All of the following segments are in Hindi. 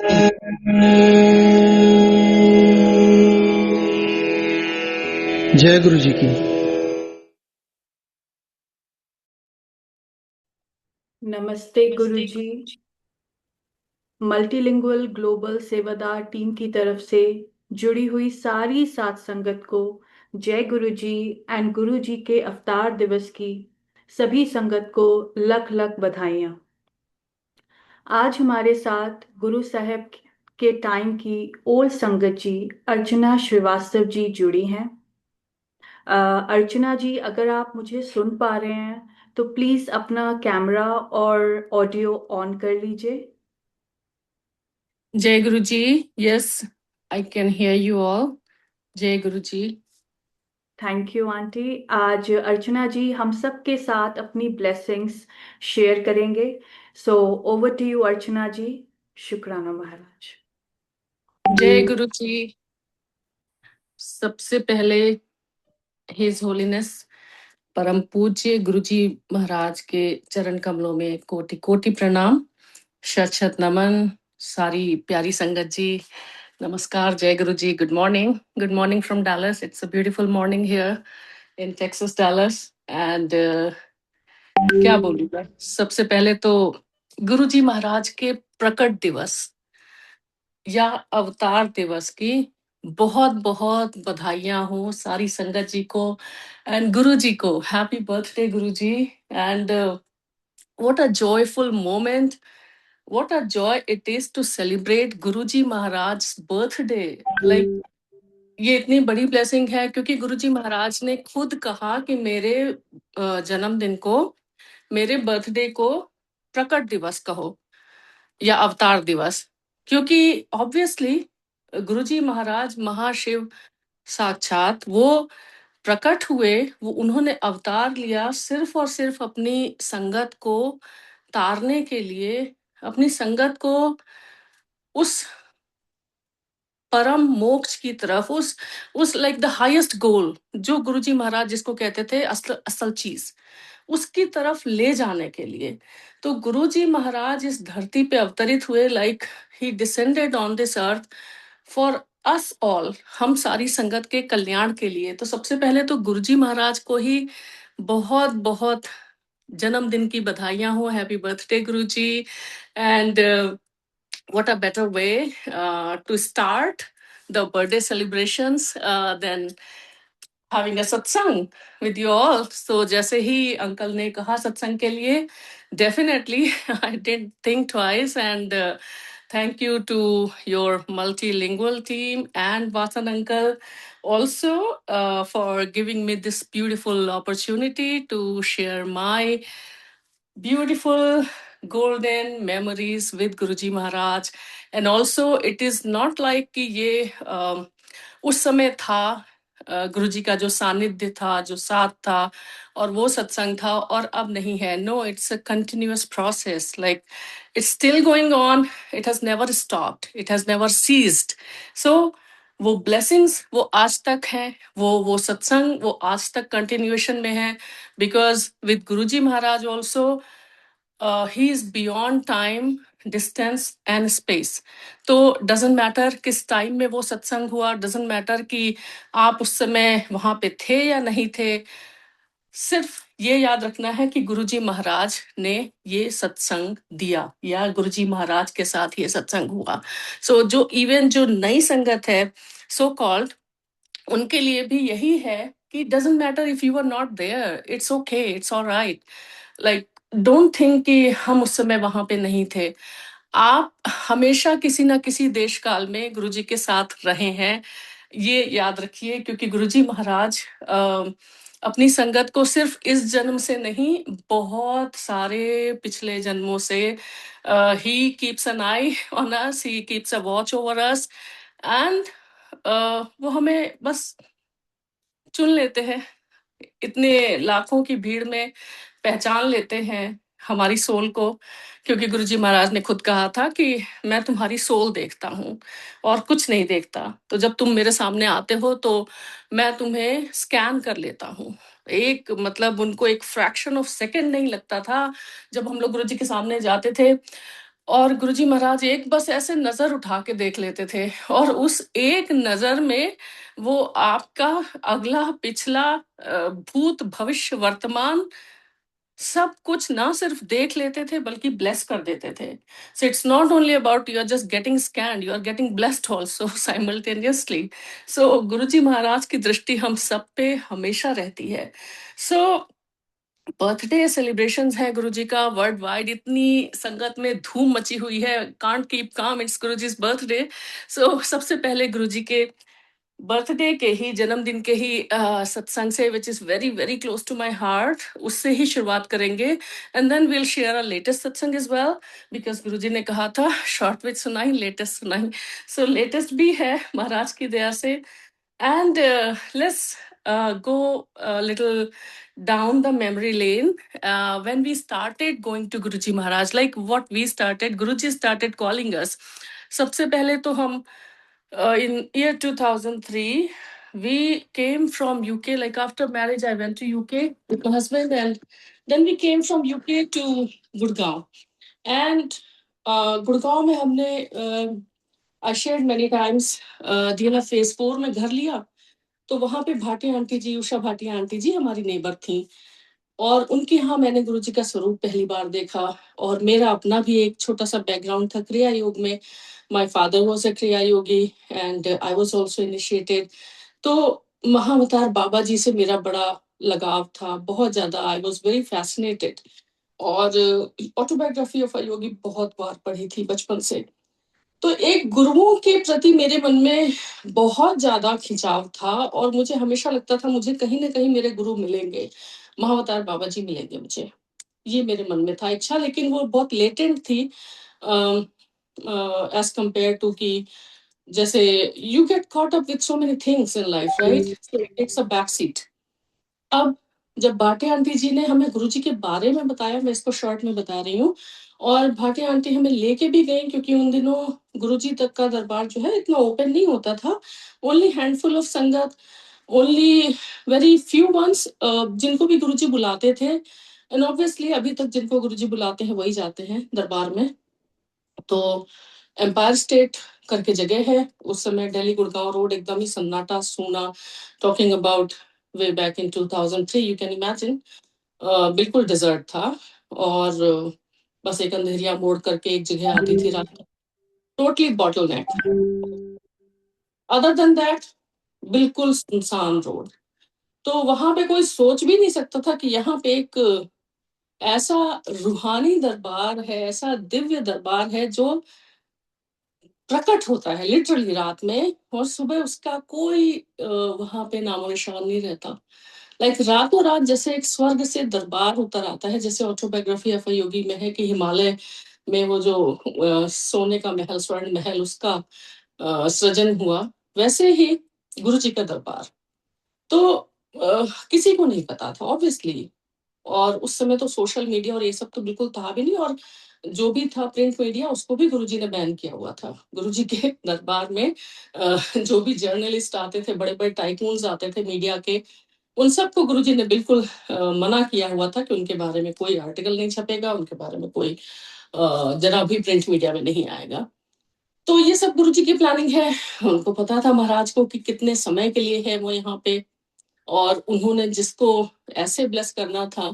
जय गुरु जी की। नमस्ते गुरुजी। मल्टीलिंगुअल ग्लोबल सेवादार टीम की तरफ से जुड़ी हुई सारी साथ संगत को जय गुरुजी एंड गुरुजी के अवतार दिवस की सभी संगत को लख लख बधाइयाँ। आज हमारे साथ गुरु साहब के टाइम की ओल्ड संगत जी अर्चना श्रीवास्तव जी जुड़ी हैं। अर्चना जी, अगर आप मुझे सुन पा रहे हैं तो प्लीज अपना कैमरा और ऑडियो ऑन कर लीजिए। जय Guru ji. Yes, I can hear you all. जय गुरु जी। Thank you aunty. आज अर्चना जी हम सब के साथ अपनी ब्लेसिंग्स शेयर करेंगे। सो ओवर टू यू अर्चना जी। शुक्राना महाराज। जय गुरु जी। सबसे पहले हिज होलीनेस परम पूज्य गुरु जी महाराज के चरण कमलों में कोटि कोटि प्रणाम, शत शत नमन। सारी प्यारी संगत जी नमस्कार। जय Guru ji. Good morning from Dallas. It's a beautiful morning here in Texas Dallas. And क्या बोलूं मैं, सबसे पहले तो गुरु जी महाराज के प्रकट दिवस या अवतार दिवस की बहुत बहुत बधाइयां हो सारी संगत जी को एंड गुरु जी को। Happy birthday Guru ji. And what a joyful moment, what a joy it is to celebrate Guru ji Maharaj birthday. Like ये इतनी बड़ी ब्लेसिंग है क्योंकि गुरु जी महाराज ने खुद कहा कि मेरे जन्मदिन को, मेरे बर्थडे को प्रकट दिवस कहो या अवतार दिवस। क्योंकि ऑब्वियसली गुरुजी महाराज महाशिव साक्षात वो प्रकट हुए, वो उन्होंने अवतार लिया सिर्फ और सिर्फ अपनी संगत को तारने के लिए, अपनी संगत को उस परम मोक्ष की तरफ, उस लाइक द हाईएस्ट गोल जो गुरुजी महाराज जिसको कहते थे असल असल चीज, उसकी तरफ ले जाने के लिए। तो गुरुजी महाराज इस धरती पे अवतरित हुए, like he descended on this earth for us all, हम सारी संगत के कल्याण के लिए। तो सबसे पहले तो गुरुजी महाराज को ही बहुत बहुत जन्मदिन की बधाइयां हो। Happy birthday Guruji. And what a better way to start the birthday celebrations than having a satsang with you all. So जैसे ही अंकल ने कहा सत्संग के लिए, definitely I didn't think twice. And thank you to your multilingual team and Vasan uncle also for giving me this beautiful opportunity to share my beautiful golden memories with Guruji Maharaj. And also it is not like कि ये उस समय था, गुरुजी का जो सानिध्य था, जो साथ था और वो सत्संग था और अब नहीं है. No, it's a continuous process. Like it's still going on. It has never stopped. It has never ceased. So वो ब्लेसिंग्स वो आज तक हैं, वो सत्संग वो आज तक कंटिन्यूएशन में है. Because with Guruji Maharaj also he is beyond time, distance and space. तो डजेंट मैटर किस टाइम में वो सत्संग हुआ, डजेंट मैटर कि आप उस समय वहां पे थे या नहीं थे. सिर्फ ये याद रखना है कि गुरुजी महाराज ने ये सत्संग दिया या गुरुजी महाराज के साथ ये सत्संग हुआ. सो जो इवन जो नई संगत है सो कॉल्ड, उनके लिए भी यही है कि doesn't matter if you are not there, it's okay, it's alright. Like don't think कि हम उस समय वहां पे नहीं थे. आप हमेशा किसी ना किसी देश काल में गुरुजी के साथ रहे हैं, ये याद रखिए. क्योंकि गुरुजी महाराज अपनी संगत को सिर्फ इस जन्म से नहीं, बहुत सारे पिछले जन्मों से ही keeps an eye on us, he keeps a watch over us. And वो हमें बस चुन लेते हैं, इतने लाखों की भीड़ में पहचान लेते हैं हमारी सोल को. क्योंकि गुरुजी महाराज ने खुद कहा था कि मैं तुम्हारी सोल देखता हूँ और कुछ नहीं देखता. तो जब तुम मेरे सामने आते हो तो मैं तुम्हें स्कैन कर लेता हूँ. एक मतलब उनको एक फ्रैक्शन ऑफ सेकंड नहीं लगता था जब हम लोग गुरुजी के सामने जाते थे. और गुरुजी महाराज एक बस ऐसे नजर उठा के देख लेते थे, और उस एक नजर में वो आपका अगला पिछला भूत भविष्य वर्तमान सब कुछ ना सिर्फ देख लेते थे बल्कि ब्लेस कर देते थे. So it's not only about you are just getting scanned, you are getting blessed also simultaneously. So Guruji Maharaj की दृष्टि हम सब पे हमेशा रहती है. सो बर्थडे सेलिब्रेशंस है गुरुजी का वर्ल्ड वाइड, इतनी संगत में धूम मची हुई है, can't keep calm, it's Guruji's birthday. So सबसे पहले गुरुजी के बर्थडे के ही, जन्मदिन के ही सत्संग से, which is very very close to my heart, उससे ही शुरुआत करेंगे. And then will share a latest satsang as well, because Guruji ने कहा था शॉर्ट विच सुनाई, लेटेस्ट सुनाई. सो लेटेस्ट भी है महाराज की दया से. And let's go a little down the memory lane. When we started going to Guruji Maharaj, like what we started, Guruji started calling us. सबसे पहले तो हम in year 2003, we came from UK. Like after marriage, I went to UK with my husband, and then we came from UK to Gurgaon. And Gurgaon में हमने I shared many times DLF phase 4 में घर लिया. तो वहां पे भाटिया आंटी जी, उषा भाटिया आंटी जी हमारी नेबर थी, और उनके यहाँ मैंने गुरुजी का स्वरूप पहली बार देखा. और मेरा अपना भी एक छोटा सा बैकग्राउंड था क्रिया योग में. My father was a kriya yogi and I was also initiated. तो महाअवतार बाबा जी से मेरा बड़ा लगाव था, बहुत ज्यादा. I was very fascinated. और ऑटोबायोग्राफी ऑफ अ योगी बहुत बार पढ़ी थी बचपन से. तो एक गुरुओं के प्रति मेरे मन में बहुत ज्यादा खिंचाव था, और मुझे हमेशा लगता था मुझे कहीं ना कहीं मेरे गुरु मिलेंगे, महाअवतार बाबा जी मिलेंगे मुझे. ये मेरे मन में था इच्छा, लेकिन वो बहुत लेटेंट थी एज कंपेयर टू कि जैसे you get caught up with so many things in life, right? It's a back seat. अब जब भाटिया आंटी जी ने हमें गुरुजी के बारे में बताया, मैं इसको शॉर्ट में बता रही हूँ, और भाटिया आंटी हमें लेके भी गई, क्योंकि उन दिनों गुरुजी तक का दरबार जो है इतना ओपन नहीं होता था. ओनली हैंडफुल ऑफ संगत, ओनली वेरी फ्यू वंस जिनको भी गुरुजी बुलाते थे. एंड ऑब्वियसली अभी तक जिनको गुरुजी बुलाते हैं वही जाते हैं दरबार में. तो एम्पायर स्टेट करके जगह है, उस समय दिल्ली गुड़गांव रोड एकदम ही सन्नाटा सूना, talking about way back in 2003, you can imagine. बिल्कुल डिजर्ट था, और बस एक अंधेरिया मोड़ करके एक जगह आती थी रात, totally bottle neck. Other than that बिल्कुल सुनसान रोड. तो वहां पे कोई सोच भी नहीं सकता था कि यहाँ पे एक ऐसा रूहानी दरबार है, ऐसा दिव्य दरबार है जो प्रकट होता है लिटरली रात में, और सुबह उसका कोई वहां पे नामो निशान नहीं रहता. लाइक रातों रात जैसे एक स्वर्ग से दरबार उतर आता है, जैसे ऑटोबायोग्राफी ऑफ अ योगी में है कि हिमालय में वो जो सोने का महल, स्वर्ण महल, उसका सृजन हुआ, वैसे ही गुरु जी का दरबार. तो किसी को नहीं पता था ऑब्वियसली. और उस समय तो सोशल मीडिया और ये सब तो बिल्कुल था भी नहीं, और जो भी था प्रिंट मीडिया उसको भी गुरुजी ने बैन किया हुआ था. गुरुजी के दरबार में जो भी जर्नलिस्ट आते थे, बड़े बड़े टाइकून्स आते थे मीडिया के, उन सबको गुरुजी ने बिल्कुल मना किया हुआ था कि उनके बारे में कोई आर्टिकल नहीं छपेगा, उनके बारे में कोई जरा भी प्रिंट मीडिया में नहीं आएगा. तो ये सब गुरुजी की प्लानिंग है. उनको पता था महाराज को कि कितने समय के लिए है वो यहाँ पे, और उन्होंने जिसको ऐसे ब्लेस करना था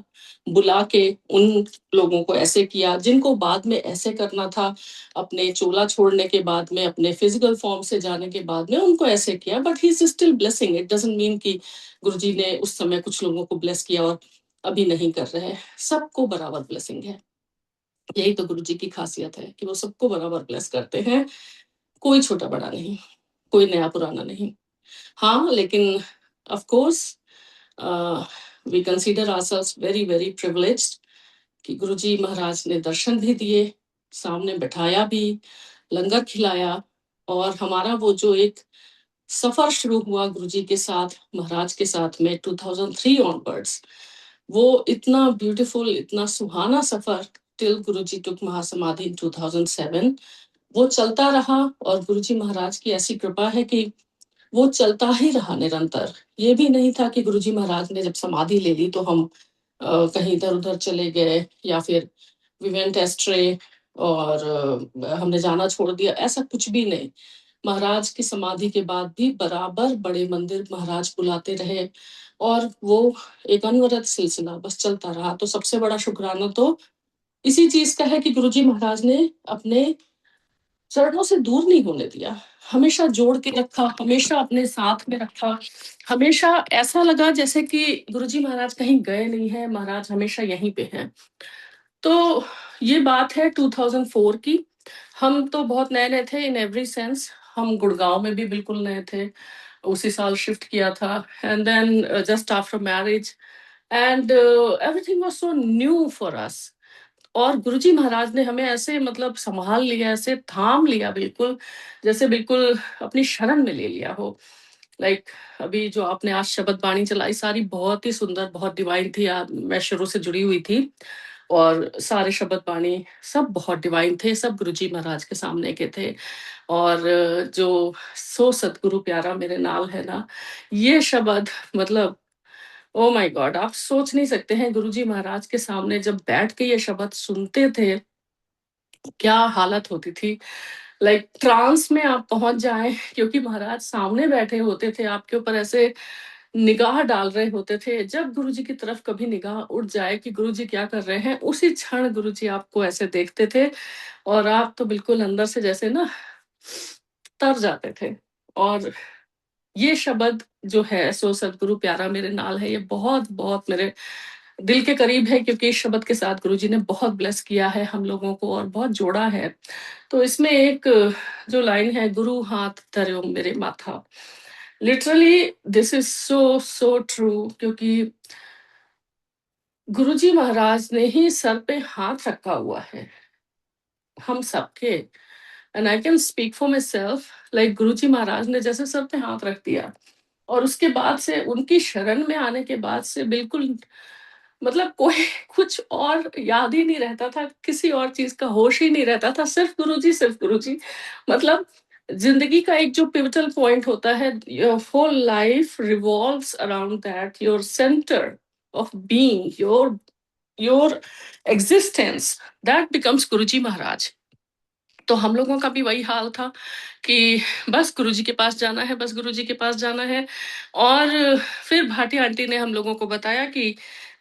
बुला के उन लोगों को ऐसे किया, जिनको बाद में ऐसे करना था अपने चोला छोड़ने के बाद में, अपने फिजिकल फॉर्म से जाने के बाद में, उनको ऐसे किया. But he is still blessing. It doesn't mean कि गुरुजी ने उस समय कुछ लोगों को ब्लेस किया और अभी नहीं कर रहे हैं. सबको बराबर ब्लेसिंग है. यही तो गुरुजी की खासियत है कि वो सबको बराबर ब्लेस करते हैं, कोई छोटा बड़ा नहीं, कोई नया पुराना नहीं. हाँ, लेकिन of course we consider ourselves very very privileged कि गुरुजी महाराज ने दर्शन भी दिए, सामने बैठाया भी, लंगर खिलाया. और हमारा वो जो एक सफर शुरू हुआ गुरुजी के साथ, महाराज के साथ में 2003 ऑनवर्ड्स, वो इतना ब्यूटीफुल, इतना सुहाना सफर टिल गुरुजी टुक महासमाधि इन 2007, वो चलता रहा. और गुरुजी महाराज की ऐसी कृपा है कि वो चलता ही रहा निरंतर. ये भी नहीं था कि गुरुजी महाराज ने जब समाधि ले ली तो हम कहीं इधर उधर चले गए, या फिर वी वेंट एस्ट्रे, और हमने जाना छोड़ दिया, ऐसा कुछ भी नहीं। महाराज की समाधि के बाद भी बराबर बड़े मंदिर महाराज बुलाते रहे, और वो एक अनवरत सिलसिला बस चलता रहा। तो सबसे बड़ा शुक्राना तो इसी चीज का है कि गुरुजी महाराज ने अपने चरणों से दूर नहीं होने दिया, हमेशा जोड़ के रखा, हमेशा अपने साथ में रखा। हमेशा ऐसा लगा जैसे कि गुरुजी महाराज कहीं गए नहीं है, महाराज हमेशा यहीं पे हैं। तो ये बात है 2004 की। हम तो बहुत नए नए थे इन एवरी सेंस। हम गुड़गांव में भी बिल्कुल नए थे, उसी साल शिफ्ट किया था, and then just after marriage, and everything was so new for us. और गुरुजी महाराज ने हमें ऐसे मतलब संभाल लिया, ऐसे थाम लिया, बिल्कुल जैसे बिल्कुल अपनी शरण में ले लिया हो। लाइक अभी जो आपने आज शब्द बाणी चलाई, सारी बहुत ही सुंदर, बहुत डिवाइन थी। मैं शुरू से जुड़ी हुई थी, और सारे शब्द बाणी सब बहुत डिवाइन थे, सब गुरुजी महाराज के सामने के थे। और जो सो सतगुरु प्यारा मेरे नाल है ना, ये शब्द मतलब ओ माय गॉड, आप सोच नहीं सकते हैं, गुरुजी महाराज के सामने जब बैठ के ये शब्द सुनते थे, क्या हालत होती थी। लाइक ट्रांस में आप पहुंच जाएं, क्योंकि महाराज सामने बैठे होते थे, आपके ऊपर ऐसे निगाह डाल रहे होते थे। जब गुरुजी की तरफ कभी निगाह उठ जाए कि गुरुजी क्या कर रहे हैं, उसी क्षण गुरुजी आपको ऐसे देखते थे, और आप तो बिल्कुल अंदर से जैसे ना तर जाते थे। और ये शब्द जो है, सो सतगुरु प्यारा मेरे नाल है, ये बहुत बहुत मेरे दिल के करीब है, क्योंकि इस शब्द के साथ गुरुजी ने बहुत ब्लेस किया है हम लोगों को और बहुत जोड़ा है। तो इसमें एक जो लाइन है, गुरु हाथ धर्यो मेरे माथा, literally this is so so true, क्योंकि गुरुजी महाराज ने ही सर पे हाथ रखा हुआ है हम सबके। And I can speak for myself, like Guruji Maharaj ने जैसे सर पे हाथ रख दिया, और उसके बाद से उनकी शरण में आने के बाद से बिल्कुल मतलब कोई कुछ और याद ही नहीं रहता था, किसी और चीज का होश ही नहीं रहता था, सिर्फ गुरुजी, सिर्फ गुरुजी। मतलब जिंदगी का एक जो पिवटल पॉइंट होता है, your whole life revolves around that, your centre of being, your existence, that becomes Guruji Maharaj. तो हम लोगों का भी वही हाल था कि बस गुरुजी के पास जाना है, बस गुरुजी के पास जाना है। और फिर भाटी आंटी ने हम लोगों को बताया कि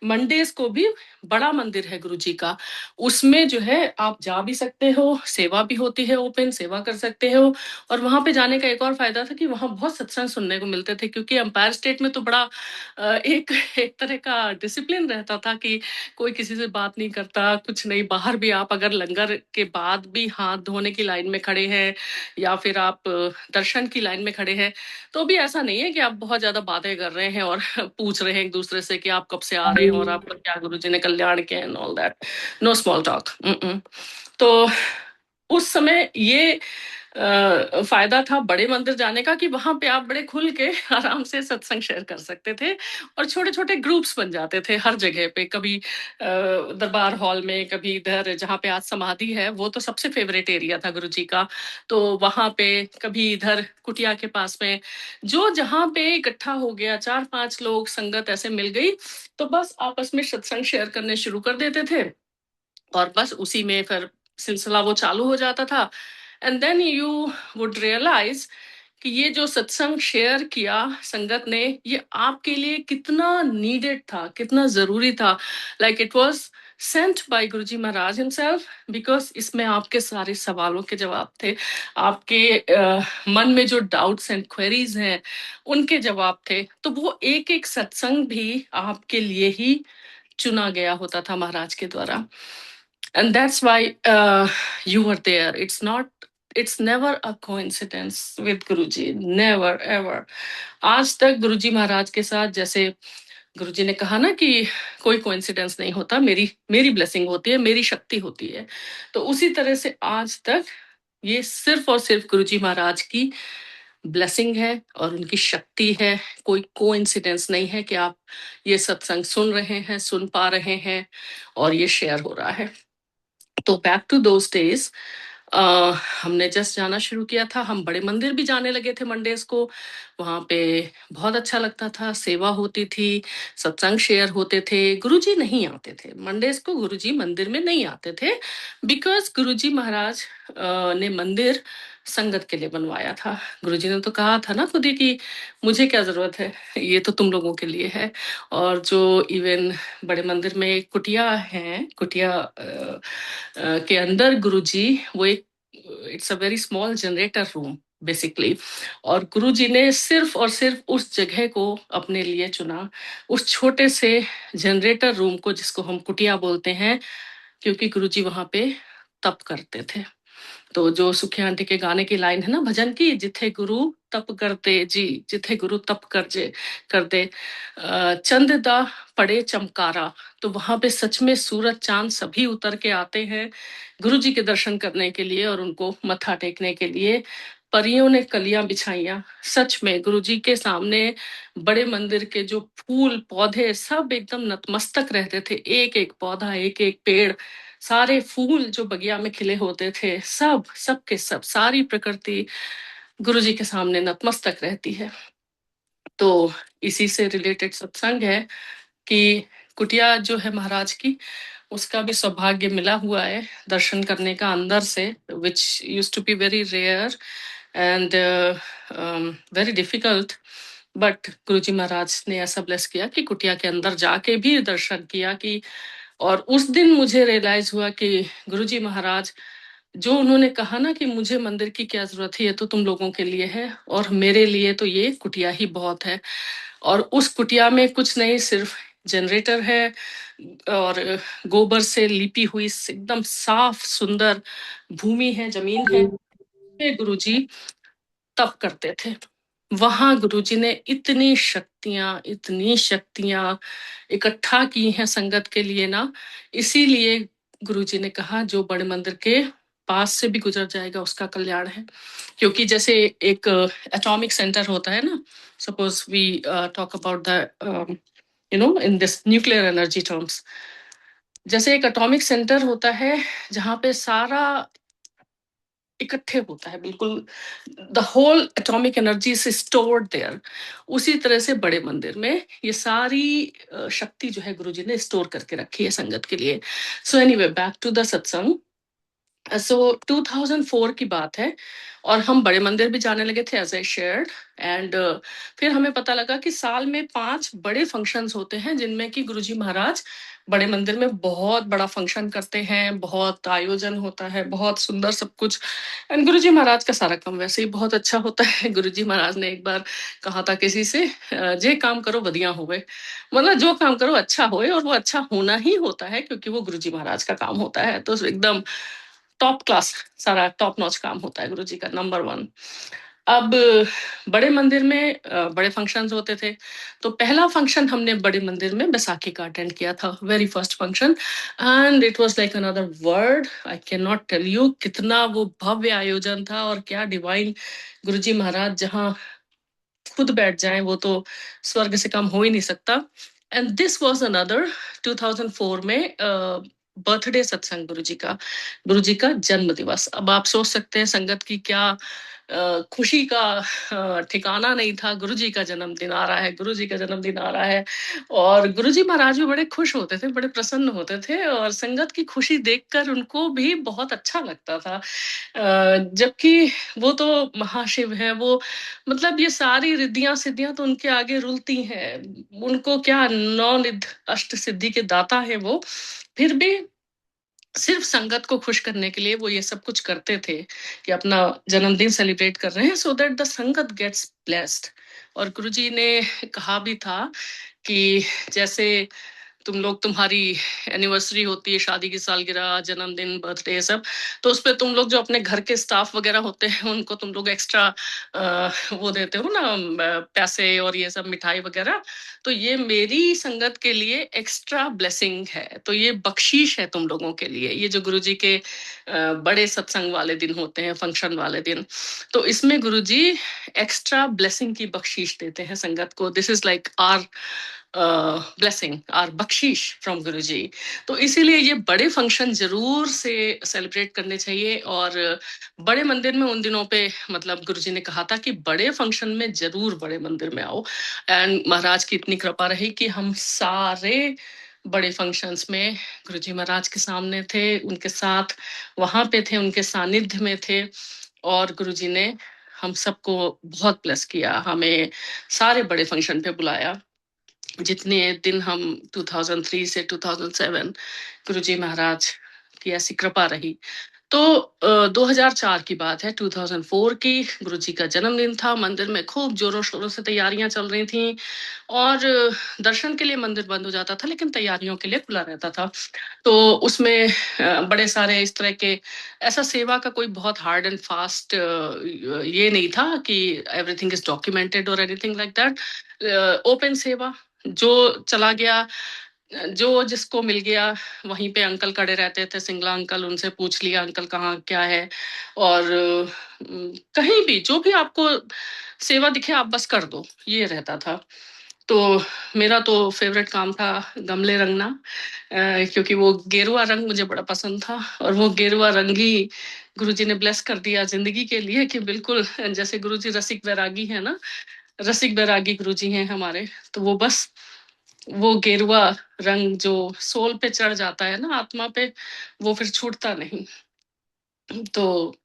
मंडेज को भी बड़ा मंदिर है गुरुजी का, उसमें जो है आप जा भी सकते हो, सेवा भी होती है, ओपन सेवा कर सकते हो। और वहां पे जाने का एक और फायदा था कि वहां बहुत सत्संग सुनने को मिलते थे, क्योंकि एम्पायर स्टेट में तो बड़ा एक एक तरह का डिसिप्लिन रहता था कि कोई किसी से बात नहीं करता, कुछ नहीं। बाहर भी आप अगर लंगर के बाद भी हाथ धोने की लाइन में खड़े हैं, या फिर आप दर्शन की लाइन में खड़े हैं, तो भी ऐसा नहीं है कि आप बहुत ज्यादा बातें कर रहे हैं और पूछ रहे हैं एक दूसरे से कि आप कब से आ रहे हैं और आपका क्या गुरुजी ने कल्याण किया and all that. Know small talk. तो उस समय ये फायदा था बड़े मंदिर जाने का कि वहां पे आप बड़े खुल के आराम से सत्संग शेयर कर सकते थे, और छोटे छोटे ग्रुप्स बन जाते थे हर जगह पे। कभी दरबार हॉल में, कभी इधर जहाँ पे आज समाधि है, वो तो सबसे फेवरेट एरिया था गुरुजी का, तो वहां पे, कभी इधर कुटिया के पास में, जो जहाँ पे इकट्ठा हो गया, 4-5 लोग संगत ऐसे मिल गई, तो बस आपस में सत्संग शेयर करने शुरू कर देते थे, और बस उसी में फिर सिलसिला वो चालू हो जाता था। And then you would realise कि ये जो सत्संग शेयर किया संगत ने, ये आपके लिए कितना नीडेड था, कितना जरूरी था। Like it was sent by Guruji Maharaj himself, because इसमें आपके सारे सवालों के जवाब थे, आपके मन में जो डाउट्स एंड क्वेरीज हैं उनके जवाब थे। तो वो एक एक सत्संग भी आपके लिए ही चुना गया होता था महाराज के द्वारा। And that's why you were there. It's never a coincidence with Guruji. Never, ever. आज तक गुरुजी महाराज के साथ, जैसे गुरुजी ने कहा ना कि कोई कोइंसिडेंस नहीं होता, मेरी मेरी ब्लेसिंग होती है, मेरी शक्ति होती है। तो उसी तरह से आज तक ये सिर्फ और सिर्फ गुरुजी महाराज की ब्लेसिंग है और उनकी शक्ति है। कोई कोइंसिडेंस नहीं है कि आप ये सत्संग सुन रहे हैं, सुन पा रहे हैं, और ये शेयर हो रहा है। तो बैक टू दोज डेज, हमने जस्ट जाना शुरू किया था। हम बड़े मंदिर भी जाने लगे थे मंडेज को। वहां पे बहुत अच्छा लगता था, सेवा होती थी, सत्संग शेयर होते थे। गुरुजी नहीं आते थे मंडेज को, गुरुजी मंदिर में नहीं आते थे, बिकॉज गुरुजी महाराज ने मंदिर संगत के लिए बनवाया था। गुरुजी ने तो कहा था ना खुद ही कि मुझे क्या जरूरत है, ये तो तुम लोगों के लिए है। और जो इवन बड़े मंदिर में कुटिया है, कुटिया के अंदर गुरुजी, वो एक, it's a very small generator room basically. और गुरुजी ने सिर्फ और सिर्फ उस जगह को अपने लिए चुना, उस छोटे से जनरेटर रूम को, जिसको हम कुटिया बोलते हैं, क्योंकि गुरुजी वहां पे तप करते थे। तो जो सुखी आंटी के गाने की लाइन है ना भजन की, जिथे गुरु तप करते जी, जिथे गुरु तप कर दे चंद दा पड़े चमकारा। तो वहां पे सच में सूरज चांद सभी उतर के आते हैं गुरु जी के दर्शन करने के लिए और उनको मत्था टेकने के लिए। परियों ने कलियां बिछाइया। सच में गुरु जी के सामने बड़े मंदिर के जो फूल पौधे सब एकदम नतमस्तक रहते थे, एक एक पौधा, एक एक पेड़, सारे फूल जो बगिया में खिले होते थे, सब सब के सब, सारी प्रकृति गुरु जी के सामने नतमस्तक रहती है। तो इसी से रिलेटेड सत्संग है कि कुटिया जो है महाराज की, उसका भी सौभाग्य मिला हुआ है दर्शन करने का अंदर से, which use to be very rare and very difficult. But Guruji Maharaj ने ऐसा ब्लेस किया कि कुटिया के अंदर जाके भी दर्शन किया कि, और उस दिन मुझे रियलाइज हुआ कि गुरुजी महाराज जो उन्होंने कहा ना कि मुझे मंदिर की क्या जरूरत है, ये तो तुम लोगों के लिए है, और मेरे लिए तो ये कुटिया ही बहुत है। और उस कुटिया में कुछ नहीं, सिर्फ जनरेटर है और गोबर से लिपी हुई एकदम साफ सुंदर भूमि है, जमीन है। गुरुजी तप करते थे वहां। गुरुजी ने इतनी शक्तियां इकट्ठा की हैं संगत के लिए ना। इसीलिए गुरुजी ने कहा जो बड़े मंदिर के पास से भी गुजर जाएगा उसका कल्याण है। क्योंकि जैसे एक एटॉमिक सेंटर होता है ना, suppose we talk about the in this nuclear energy terms, जैसे एक एटॉमिक सेंटर होता है जहां पे सारा इकट्ठे होता है, बिल्कुल the whole atomic energy is stored there. उसी तरह से बड़े मंदिर में ये सारी शक्ति जो है गुरुजी ने स्टोर करके रखी है संगत के लिए। So anyway, back to the satsang. So 2004 की बात है और हम बड़े मंदिर भी जाने लगे थे, एज आई शेयर्ड। एंड फिर हमें पता लगा कि साल में 5 बड़े फंक्शंस होते हैं जिनमें कि गुरुजी महाराज बड़े मंदिर में बहुत बड़ा फंक्शन करते हैं, बहुत आयोजन होता है, बहुत सुंदर सब कुछ। एंड गुरुजी महाराज का सारा काम वैसे ही बहुत अच्छा होता है। गुरुजी महाराज ने एक बार कहा था किसी से, जे काम करो बढ़िया होवे, मतलब जो काम करो अच्छा होए, और वो अच्छा होना ही होता है क्योंकि वो गुरुजी महाराज का काम होता है। तो एकदम टॉप क्लास, सारा टॉप नॉच काम होता है गुरुजी का, नंबर 1। अब बड़े मंदिर में बड़े फंक्शंस होते थे। तो पहला फंक्शन हमने बड़े मंदिर में बैसाखी का अटेंड किया था, very first function, and it was like another world. I can not tell you कितना वो भव्य आयोजन था और क्या डिवाइन। गुरुजी महाराज जहाँ खुद बैठ जाएं वो तो स्वर्ग से कम हो ही नहीं सकता। एंड दिस वाज अनदर 2004 में बर्थडे सत्संग गुरुजी का जन्म दिवस। अब आप सोच सकते हैं संगत की क्या खुशी का ठिकाना नहीं था। गुरुजी का जन्मदिन आ रहा है, गुरुजी का जन्मदिन आ रहा है। और गुरुजी महाराज भी बड़े खुश होते थे, बड़े प्रसन्न होते थे, और संगत की खुशी देखकर उनको भी बहुत अच्छा लगता था। जबकि वो तो महाशिव है, वो मतलब ये सारी रिद्धियां सिद्धियां तो उनके आगे रुलती हैं। उनको क्या, 9 निध अष्ट सिद्धि के दाता है वो, फिर भी सिर्फ संगत को खुश करने के लिए वो ये सब कुछ करते थे कि अपना जन्मदिन सेलिब्रेट कर रहे हैं, सो दैट द संगत गेट्स ब्लेस्ड। और गुरुजी ने कहा भी था कि जैसे तुम लोग, तुम्हारी एनिवर्सरी होती है, शादी की सालगिरह, जन्मदिन, बर्थडे, सब, तो उस पर तुम लोग जो अपने घर के स्टाफ वगैरह होते हैं उनको तुम लोग एक्स्ट्रा वो देते हो ना, पैसे और ये सब मिठाई वगैरह। तो ये मेरी संगत के लिए एक्स्ट्रा ब्लेसिंग है, तो ये बख्शीश है तुम लोगों के लिए, ये जो गुरुजी के बड़े सत्संग वाले दिन होते हैं, फंक्शन वाले दिन, तो इसमें गुरुजी एक्स्ट्रा ब्लेसिंग की बख्शीश देते हैं संगत को। This is like our blessing और बख्शीश फ्रॉम गुरुजी। तो इसीलिए ये बड़े फंक्शन जरूर से सेलिब्रेट करने चाहिए। और बड़े मंदिर में उन दिनों पे मतलब गुरुजी ने कहा था कि बड़े फंक्शन में जरूर बड़े मंदिर में आओ। एंड महाराज की इतनी कृपा रही कि हम सारे बड़े फंक्शंस में गुरुजी महाराज के सामने थे, उनके साथ वहां पे थे, उनके सानिध्य में थे। और गुरुजी ने हम सबको बहुत ब्लेस किया, हमें सारे बड़े फंक्शन पे बुलाया। जितने दिन हम 2003 से 2007 गुरुजी महाराज की ऐसी कृपा रही। तो 2004 की बात है, 2004 की, गुरुजी का जन्मदिन था। मंदिर में खूब जोरों शोरों से तैयारियां चल रही थी। और दर्शन के लिए मंदिर बंद हो जाता था, लेकिन तैयारियों के लिए खुला रहता था। तो उसमें बड़े सारे इस तरह के, ऐसा सेवा का कोई बहुत हार्ड एंड फास्ट ये नहीं था कि एवरीथिंग इज डॉक्यूमेंटेड और एनीथिंग लाइक दैट। ओपन सेवा, जो चला गया, जो जिसको मिल गया, वहीं पे अंकल खड़े रहते थे, सिंगला अंकल, उनसे पूछ लिया अंकल कहाँ क्या है। और कहीं भी जो भी आपको सेवा दिखे आप बस कर दो, ये रहता था। तो मेरा तो फेवरेट काम था गमले रंगना, क्योंकि वो गेरुआ रंग मुझे बड़ा पसंद था। और वो गेरुआ रंग ही गुरुजी ने ब्लेस कर दिया जिंदगी के लिए, कि बिल्कुल जैसे गुरुजी रसिक वैरागी है ना, रसिक वैरागी गुरुजी हैं हमारे। तो वो बस वो गेरुआ रंग जो सोल पे चढ़ जाता है ना, आत्मा पे, वो फिर छूटता नहीं। तो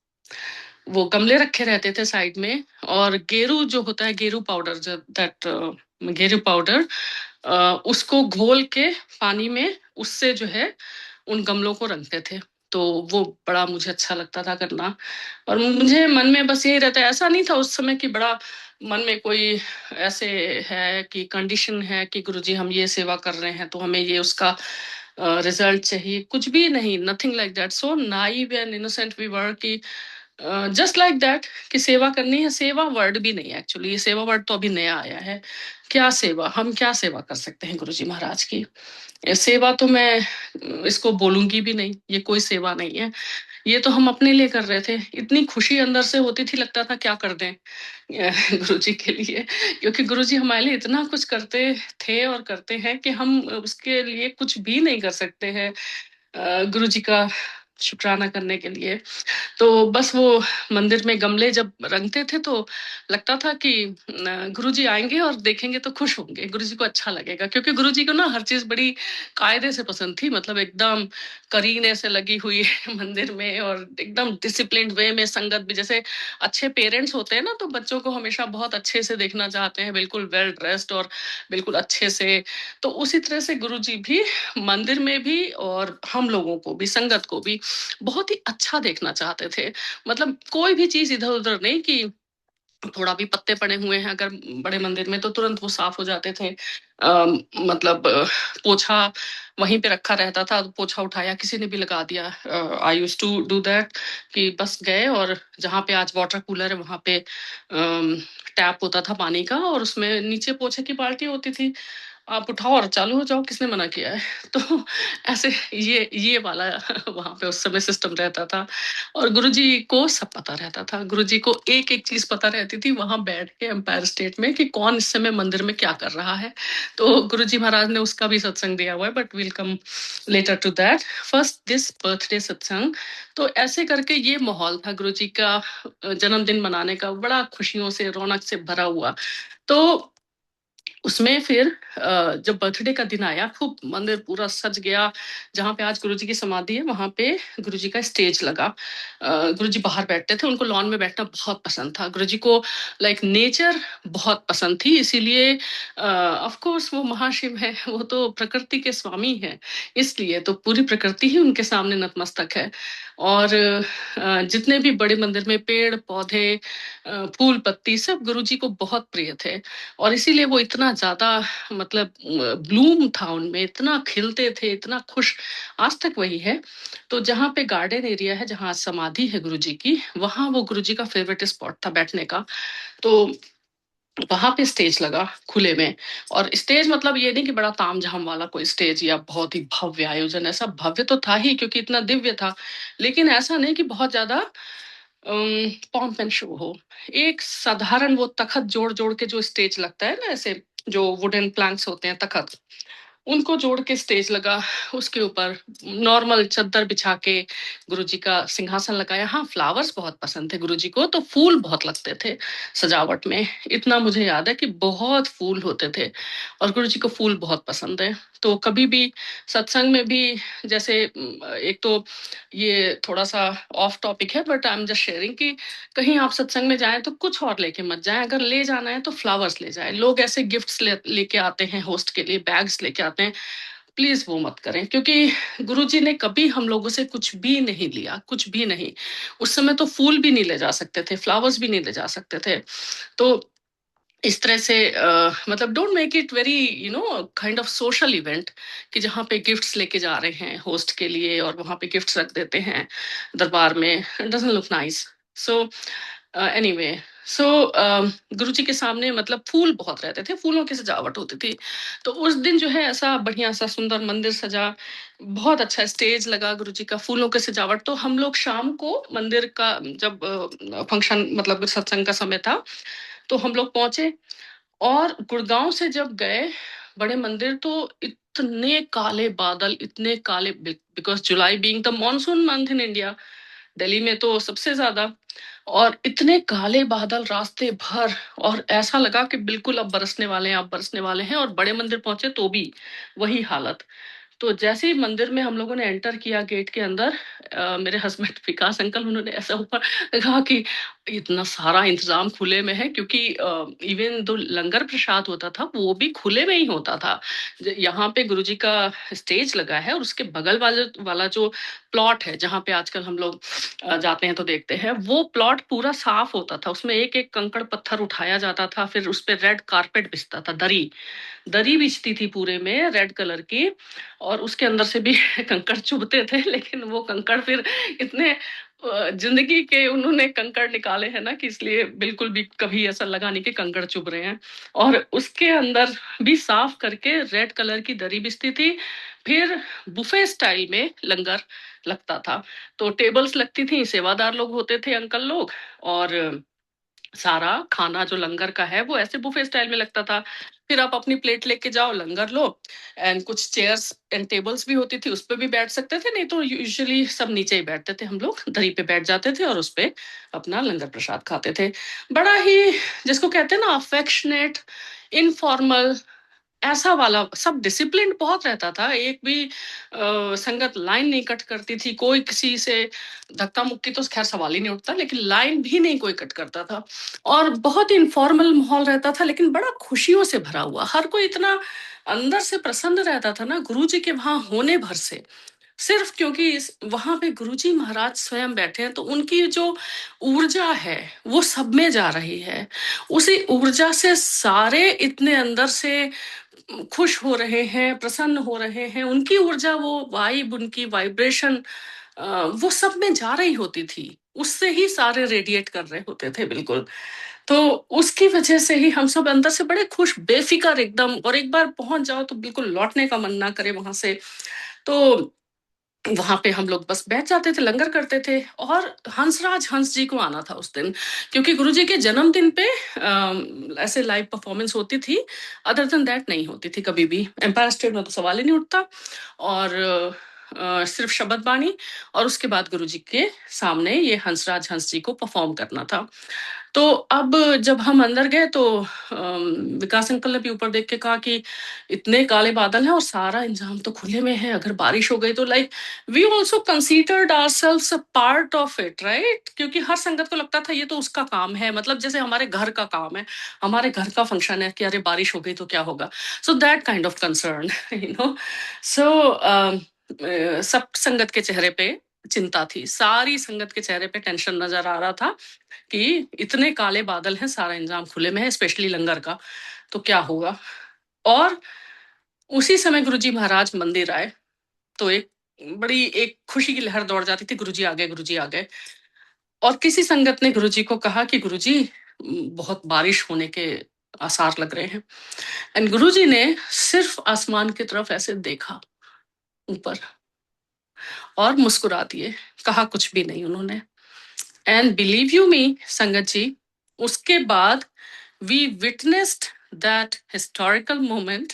वो गमले रखे रहते थे साइड में, और गेरू जो होता है, गेरू पाउडर, जो दैट गेरू पाउडर, उसको घोल के पानी में, उससे जो है उन गमलों को रंगते थे। तो वो बड़ा मुझे अच्छा लगता था करना। और मुझे मन में बस यही रहता है, ऐसा नहीं था उस समय कि बड़ा मन में कोई ऐसे है कि कंडीशन है कि गुरुजी हम ये सेवा कर रहे हैं तो हमें ये उसका रिजल्ट चाहिए, कुछ भी नहीं, nothing like that. So naive and innocent we were कि जस्ट लाइक दैट, कि सेवा करनी है। सेवा वर्ड भी नहीं है एक्चुअली, ये सेवा वर्ड तो अभी नया आया है। क्या सेवा, हम क्या सेवा कर सकते हैं गुरुजी महाराज की? ये सेवा तो मैं इसको बोलूंगी भी नहीं, ये कोई सेवा नहीं है। ये तो हम अपने लिए कर रहे थे। इतनी खुशी अंदर से होती थी, लगता था क्या कर दें गुरुजी के लिए, क्योंकि गुरुजी हमारे लिए इतना कुछ करते थे और करते हैं कि हम उसके लिए कुछ भी नहीं कर सकते हैं गुरुजी का शुक्राना करने के लिए। तो बस वो मंदिर में गमले जब रंगते थे तो लगता था कि गुरुजी आएंगे और देखेंगे तो खुश होंगे, गुरुजी को अच्छा लगेगा। क्योंकि गुरुजी को ना हर चीज बड़ी कायदे से पसंद थी, मतलब एकदम करीने से लगी हुई है मंदिर में, और एकदम डिसिप्लिन्ड वे में संगत भी। जैसे अच्छे पेरेंट्स होते हैं ना, तो बच्चों को हमेशा बहुत अच्छे से देखना चाहते हैं, बिल्कुल वेल ड्रेस्ड और बिल्कुल अच्छे से। तो उसी तरह से गुरुजी भी मंदिर में भी, और हम लोगों को भी, संगत को भी बहुत ही अच्छा देखना चाहते थे। मतलब कोई भी चीज इधर उधर नहीं, कि थोड़ा भी पत्ते पड़े हुए हैं अगर बड़े मंदिर में तो तुरंत वो साफ हो जाते थे। मतलब पोछा वहीं पे रखा रहता था, पोछा उठाया किसी ने भी लगा दिया। आई यूज टू डू दैट, कि बस गए और जहाँ पे आज वाटर कूलर है वहां पे टैप होता था पानी का, और उसमें नीचे पोछे की बाल्टी होती थी, आप उठाओ और चालू हो जाओ, किसने मना किया है? तो ऐसे ये वाला वहां पे उस समय सिस्टम रहता था। और गुरुजी को सब पता रहता था, गुरुजी को एक एक चीज पता रहती थी वहां बैठ के एम्पायर स्टेट में, कि कौन इस समय मंदिर में क्या कर रहा है। तो गुरुजी महाराज ने उसका भी सत्संग दिया हुआ है, but will come later to that. First this birthday satsang. तो ऐसे करके ये माहौल था गुरुजी का जन्मदिन मनाने का, बड़ा खुशियों से रौनक से भरा हुआ। तो उसमें फिर जब बर्थडे का दिन आया, खूब मंदिर पूरा सज गया। जहाँ पे आज गुरुजी की समाधि है वहां पे गुरुजी का स्टेज लगा। गुरुजी बाहर बैठते थे, उनको लॉन में बैठना बहुत पसंद था। गुरुजी को लाइक नेचर बहुत पसंद थी, इसीलिए ऑफ कोर्स वो महाशिव है, वो तो प्रकृति के स्वामी है, इसलिए तो पूरी प्रकृति ही उनके सामने नतमस्तक है। और जितने भी बड़े मंदिर में पेड़ पौधे फूल पत्ती सब गुरुजी को बहुत प्रिय थे। और इसीलिए वो इतना ज्यादा, मतलब ब्लूम था उनमें, इतना खिलते थे, इतना खुश। आज तक वही है। तो जहाँ पे गार्डन एरिया है, जहाँ समाधि है गुरुजी की, वहां वो गुरुजी का फेवरेट स्पॉट था बैठने का। तो वहां पे स्टेज लगा खुले में। और स्टेज मतलब ये नहीं कि बड़ा तामझाम वाला कोई स्टेज या बहुत ही भव्य आयोजन, ऐसा भव्य तो था ही क्योंकि इतना दिव्य था, लेकिन ऐसा नहीं कि बहुत ज्यादा पॉम्प एंड शो हो। एक साधारण वो तखत जोड़ जोड़ के जो स्टेज लगता है ना, ऐसे जो वुडन प्लैंक्स होते हैं, तखत, उनको जोड़ के स्टेज लगा, उसके ऊपर नॉर्मल चद्दर बिछा के गुरुजी का सिंहासन लगाया। हाँ, फ्लावर्स बहुत पसंद थे गुरुजी को, तो फूल बहुत लगते थे सजावट में। इतना मुझे याद है कि बहुत फूल होते थे, और गुरुजी को फूल बहुत पसंद है। तो कभी भी सत्संग में भी, जैसे एक तो ये थोड़ा सा ऑफ टॉपिक है, but I am just sharing कि कहीं आप सत्संग में जाएं तो कुछ और लेके मत जाएं। अगर ले जाना है तो फ्लावर्स ले जाएं। लोग ऐसे गिफ्ट्स लेके आते हैं होस्ट के लिए, बैग्स लेके आते हैं, प्लीज वो मत करें, क्योंकि गुरुजी ने कभी हम लोगों से कुछ भी नहीं लिया, कुछ भी नहीं। उस समय तो फूल भी नहीं ले जा सकते थे, फ्लावर्स भी नहीं ले जा सकते थे। तो इस तरह से मतलब don't make it very kind of social event, कि जहाँ पे गिफ्ट्स लेके जा रहे हैं होस्ट के लिए और वहां पे गिफ्ट्स रख देते हैं दरबार में, doesn't look nice. So anyway, so Guruji के सामने मतलब फूल बहुत रहते थे, फूलों की सजावट होती थी। तो उस दिन जो है ऐसा बढ़िया सा सुंदर मंदिर सजा, बहुत अच्छा स्टेज लगा गुरुजी का, फूलों की सजावट। तो हम लोग शाम को मंदिर का जब फंक्शन मतलब सत्संग का समय था, तो हम लोग पहुंचे, और गुड़गांव से जब गए बड़े मंदिर, तो इतने काले बादल, इतने काले, because July being the monsoon month in India, Delhi में तो सबसे ज्यादा, और इतने काले बादल रास्ते भर, और ऐसा लगा कि बिल्कुल अब बरसने वाले हैं, अब बरसने वाले हैं। और बड़े मंदिर पहुंचे तो भी वही हालत। तो जैसे ही मंदिर में हम लोगों ने एंटर किया गेट के अंदर, मेरे हस्बैंड विकास अंकल, उन्होंने ऐसा ऊपर कहा कि इतना सारा इंतजाम खुले में है, क्योंकि इवन जो लंगर प्रसाद होता था वो भी खुले में ही होता था। यहाँ पे गुरुजी का स्टेज लगा है, और उसके बगल वाले वाला जो प्लॉट है जहाँ पे आजकल हम लोग जाते हैं तो देखते हैं, वो प्लॉट पूरा साफ होता था, उसमें एक एक कंकड़ पत्थर उठाया जाता था, फिर उस पर रेड कारपेट बिछता था, दरी दरी बिछती थी पूरे में रेड कलर की, और उसके अंदर से भी कंकड़ चुभते थे, लेकिन वो कंकड़ फिर इतने जिंदगी के उन्होंने कंकड़ निकाले हैं ना, कि इसलिए बिल्कुल भी कभी ऐसा लगा नहीं कि कंकड़ चुभ रहे हैं। और उसके अंदर भी साफ करके रेड कलर की दरी बिछती थी। फिर बुफे स्टाइल में लंगर लगता था, तो टेबल्स लगती थी, सेवादार लोग होते थे, अंकल लोग, और सारा खाना जो लंगर का है वो ऐसे बुफे स्टाइल में लगता था। फिर आप अपनी प्लेट लेके जाओ, लंगर लो, एंड कुछ चेयर्स एंड टेबल्स भी होती थी, उस पे भी बैठ सकते थे, नहीं तो यूजुअली सब नीचे ही बैठते थे, हम लोग दरी पे बैठ जाते थे और उस पे अपना लंगर प्रसाद खाते थे। बड़ा ही, जिसको कहते हैं ना, अफेक्शनेट, इनफॉर्मल, ऐसा वाला सब। डिसिप्लिन बहुत रहता था, एक भी संगत लाइन नहीं कट करती थी, कोई किसी से धक्का मुक्की तो खैर सवाल ही नहीं उठता, लेकिन लाइन भी नहीं कोई कट करता था। और बहुत ही इनफॉर्मल माहौल रहता था, लेकिन बड़ा खुशियों से भरा हुआ, हर कोई इतना अंदर से प्रसन्न रहता था ना गुरुजी के वहां होने भर से। सिर्फ क्योंकि वहां पे गुरुजी महाराज स्वयं बैठे हैं, तो उनकी जो ऊर्जा है वो सब में जा रही है। उसी ऊर्जा से सारे इतने अंदर से खुश हो रहे हैं, प्रसन्न हो रहे हैं, उनकी ऊर्जा, वो वाइब, उनकी वाइब्रेशन वो सब में जा रही होती थी, उससे ही सारे रेडिएट कर रहे होते थे बिल्कुल। तो उसकी वजह से ही हम सब अंदर से बड़े खुश, बेफिक्र एकदम, और एक बार पहुंच जाओ तो बिल्कुल लौटने का मन ना करे वहां से। तो वहां पे हम लोग बस बैठ जाते थे, लंगर करते थे। और हंसराज हंस जी को आना था उस दिन, क्योंकि गुरुजी के जन्मदिन पे ऐसे लाइव परफॉर्मेंस होती थी, अदर देन दैट नहीं होती थी कभी भी। एम्पायर स्टेट में तो सवाल ही नहीं उठता, और सिर्फ शब्द बाणी, और उसके बाद गुरुजी के सामने ये हंसराज हंस जी को परफॉर्म करना था। तो अब जब हम अंदर गए तो विकास अंकल ने भी ऊपर देख के कहा कि इतने काले बादल हैं और सारा इंतजाम तो खुले में है, अगर बारिश हो गई तो, like we also considered ourselves a part of it, right? क्योंकि हर संगत को लगता था ये तो उसका काम है, मतलब जैसे हमारे घर का काम है, हमारे घर का फंक्शन है, कि अरे बारिश हो गई तो क्या होगा। So that kind of concern, you know. So सब संगत के चेहरे पे चिंता थी, सारी संगत के चेहरे पे टेंशन नजर आ रहा था कि इतने काले बादल हैं, सारा इंतजाम खुले में है, स्पेशली लंगर का, तो क्या होगा। और उसी समय गुरुजी महाराज मंदिर आए, तो एक खुशी की लहर दौड़ जाती थी, गुरुजी आ गए, गुरुजी आ गए। और किसी संगत ने गुरुजी को कहा कि गुरुजी बहुत बारिश होने के आसार लग रहे हैं। एंड गुरुजी ने सिर्फ आसमान की तरफ ऐसे देखा ऊपर, और मुस्कुरा दिए, कहा कुछ भी नहीं उन्होंने। एंड बिलीव यू मी संगत जी, उसके बाद we witnessed that historical moment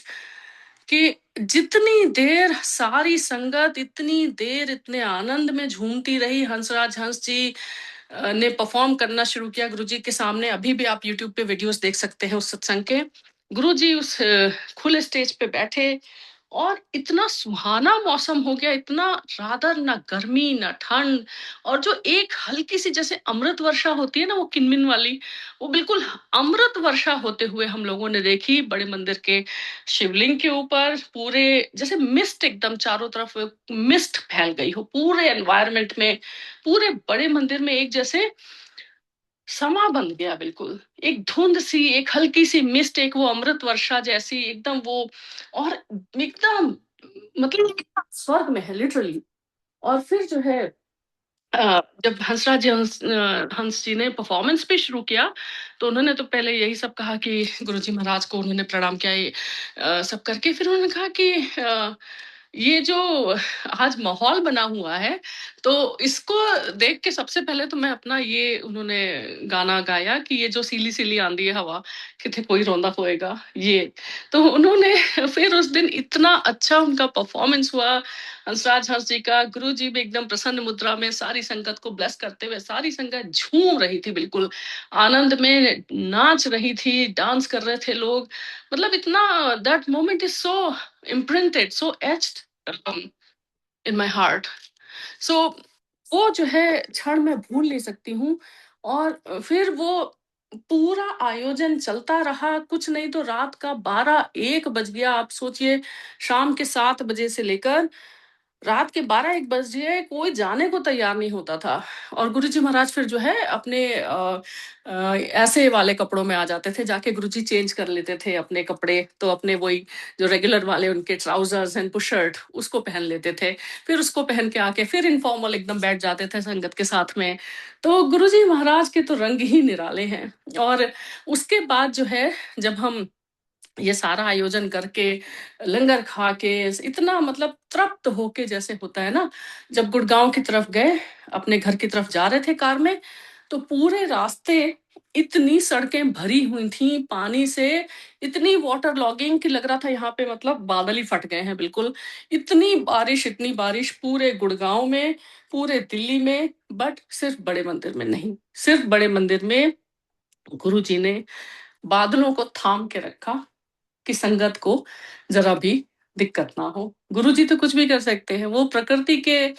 कि जितनी देर सारी संगत इतनी देर इतने आनंद में झूमती रही। हंसराज हंस जी ने परफॉर्म करना शुरू किया गुरुजी के सामने। अभी भी आप यूट्यूब पे वीडियोस देख सकते हैं उस सत्संग के। गुरुजी उस खुले स्टेज पे बैठे और इतना सुहाना मौसम हो गया, इतना रादर ना गर्मी ना ठंड, और जो एक हल्की सी जैसे अमृत वर्षा होती है ना वो किनमिन वाली, वो बिल्कुल अमृत वर्षा होते हुए हम लोगों ने देखी बड़े मंदिर के शिवलिंग के ऊपर। पूरे जैसे मिस्ट, एकदम चारों तरफ मिस्ट फैल गई हो पूरे एनवायरनमेंट में, पूरे बड़े मंदिर में एक जैसे समा बन गया। बिल्कुल एक धुंध सी, एक हल्की सी मिस्ट, एक वो अमृत वर्षा जैसी एकदम वो, और एकदम मतलब स्वर्ग में है लिटरली। और फिर जो है जब हंसराज जी हंस जी ने परफॉर्मेंस भी शुरू किया तो उन्होंने तो पहले यही सब कहा कि गुरुजी महाराज को उन्होंने प्रणाम किया, ये सब करके फिर उन्होंने कहा कि ये जो आज माहौल बना हुआ है तो इसको देख के सबसे पहले तो मैं अपना ये, उन्होंने गाना गाया कि ये जो सीली सीली आंदी है हवा किथे कोई रोंदा होएगा, ये तो उन्होंने फिर उस दिन इतना अच्छा उनका परफॉर्मेंस हुआ हंसराज हंस जी का। गुरु जी भी एकदम प्रसन्न मुद्रा में सारी संगत को ब्लेस करते हुए, सारी संगत झूम रही थी, बिल्कुल आनंद में नाच रही थी, डांस कर रहे थे लोग। मतलब इतना, that moment is so imprinted, so etched in my heart. So वो जो है क्षण मैं भूल नहीं सकती हूँ। और फिर वो पूरा आयोजन चलता रहा, कुछ नहीं तो रात का 12-1 बज गया। आप सोचिए, शाम के 7 बजे से लेकर रात के 12-1 बजे कोई जाने को तैयार नहीं होता था। और गुरुजी महाराज फिर जो है अपने ऐसे वाले कपड़ों में आ जाते थे, जाके गुरुजी चेंज कर लेते थे अपने कपड़े, तो अपने वही जो रेगुलर वाले उनके ट्राउजर्स एंड पुशर्ट उसको पहन लेते थे, फिर उसको पहन के आके फिर इनफॉर्मल एकदम बैठ जाते थे संगत के साथ में। तो गुरुजी महाराज के तो रंग ही निराले हैं। और उसके बाद जो है जब हम ये सारा आयोजन करके लंगर खा के इतना मतलब तृप्त होके, जैसे होता है ना, जब गुड़गांव की तरफ गए, अपने घर की तरफ जा रहे थे कार में, तो पूरे रास्ते इतनी सड़कें भरी हुई थी पानी से, इतनी वाटर लॉगिंग की लग रहा था यहाँ पे मतलब बादल ही फट गए हैं बिल्कुल। इतनी बारिश, इतनी बारिश पूरे गुड़गांव में, पूरे दिल्ली में, बट सिर्फ बड़े मंदिर में नहीं। सिर्फ बड़े मंदिर में गुरु जी ने बादलों को थाम के रखा कि संगत को जरा भी दिक्कत ना हो। गुरुजी तो कुछ भी कर सकते हैं, वो प्रकृति के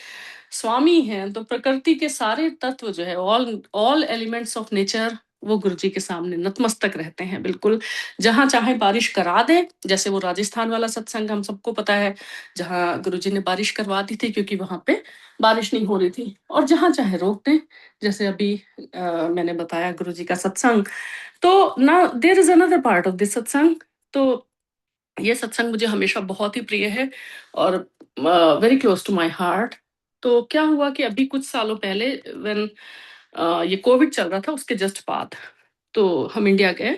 स्वामी हैं, तो प्रकृति के सारे तत्व जो है, all all elements of nature, वो गुरुजी के सामने नतमस्तक रहते हैं बिल्कुल। जहां चाहे बारिश करा दे, जैसे वो राजस्थान वाला सत्संग हम सबको पता है, जहां गुरुजी ने बारिश करवा दी थी क्योंकि वहां पे बारिश नहीं हो रही थी, और जहां चाहे रोक दे, जैसे अभी मैंने बताया गुरुजी का सत्संग। तो ना there is another part of this satsang. तो ये सत्संग मुझे हमेशा बहुत ही प्रिय है और very close to my heart. तो क्या हुआ कि अभी कुछ सालों पहले व्हेन ये कोविड चल रहा था, उसके जस्ट बाद तो हम इंडिया गए।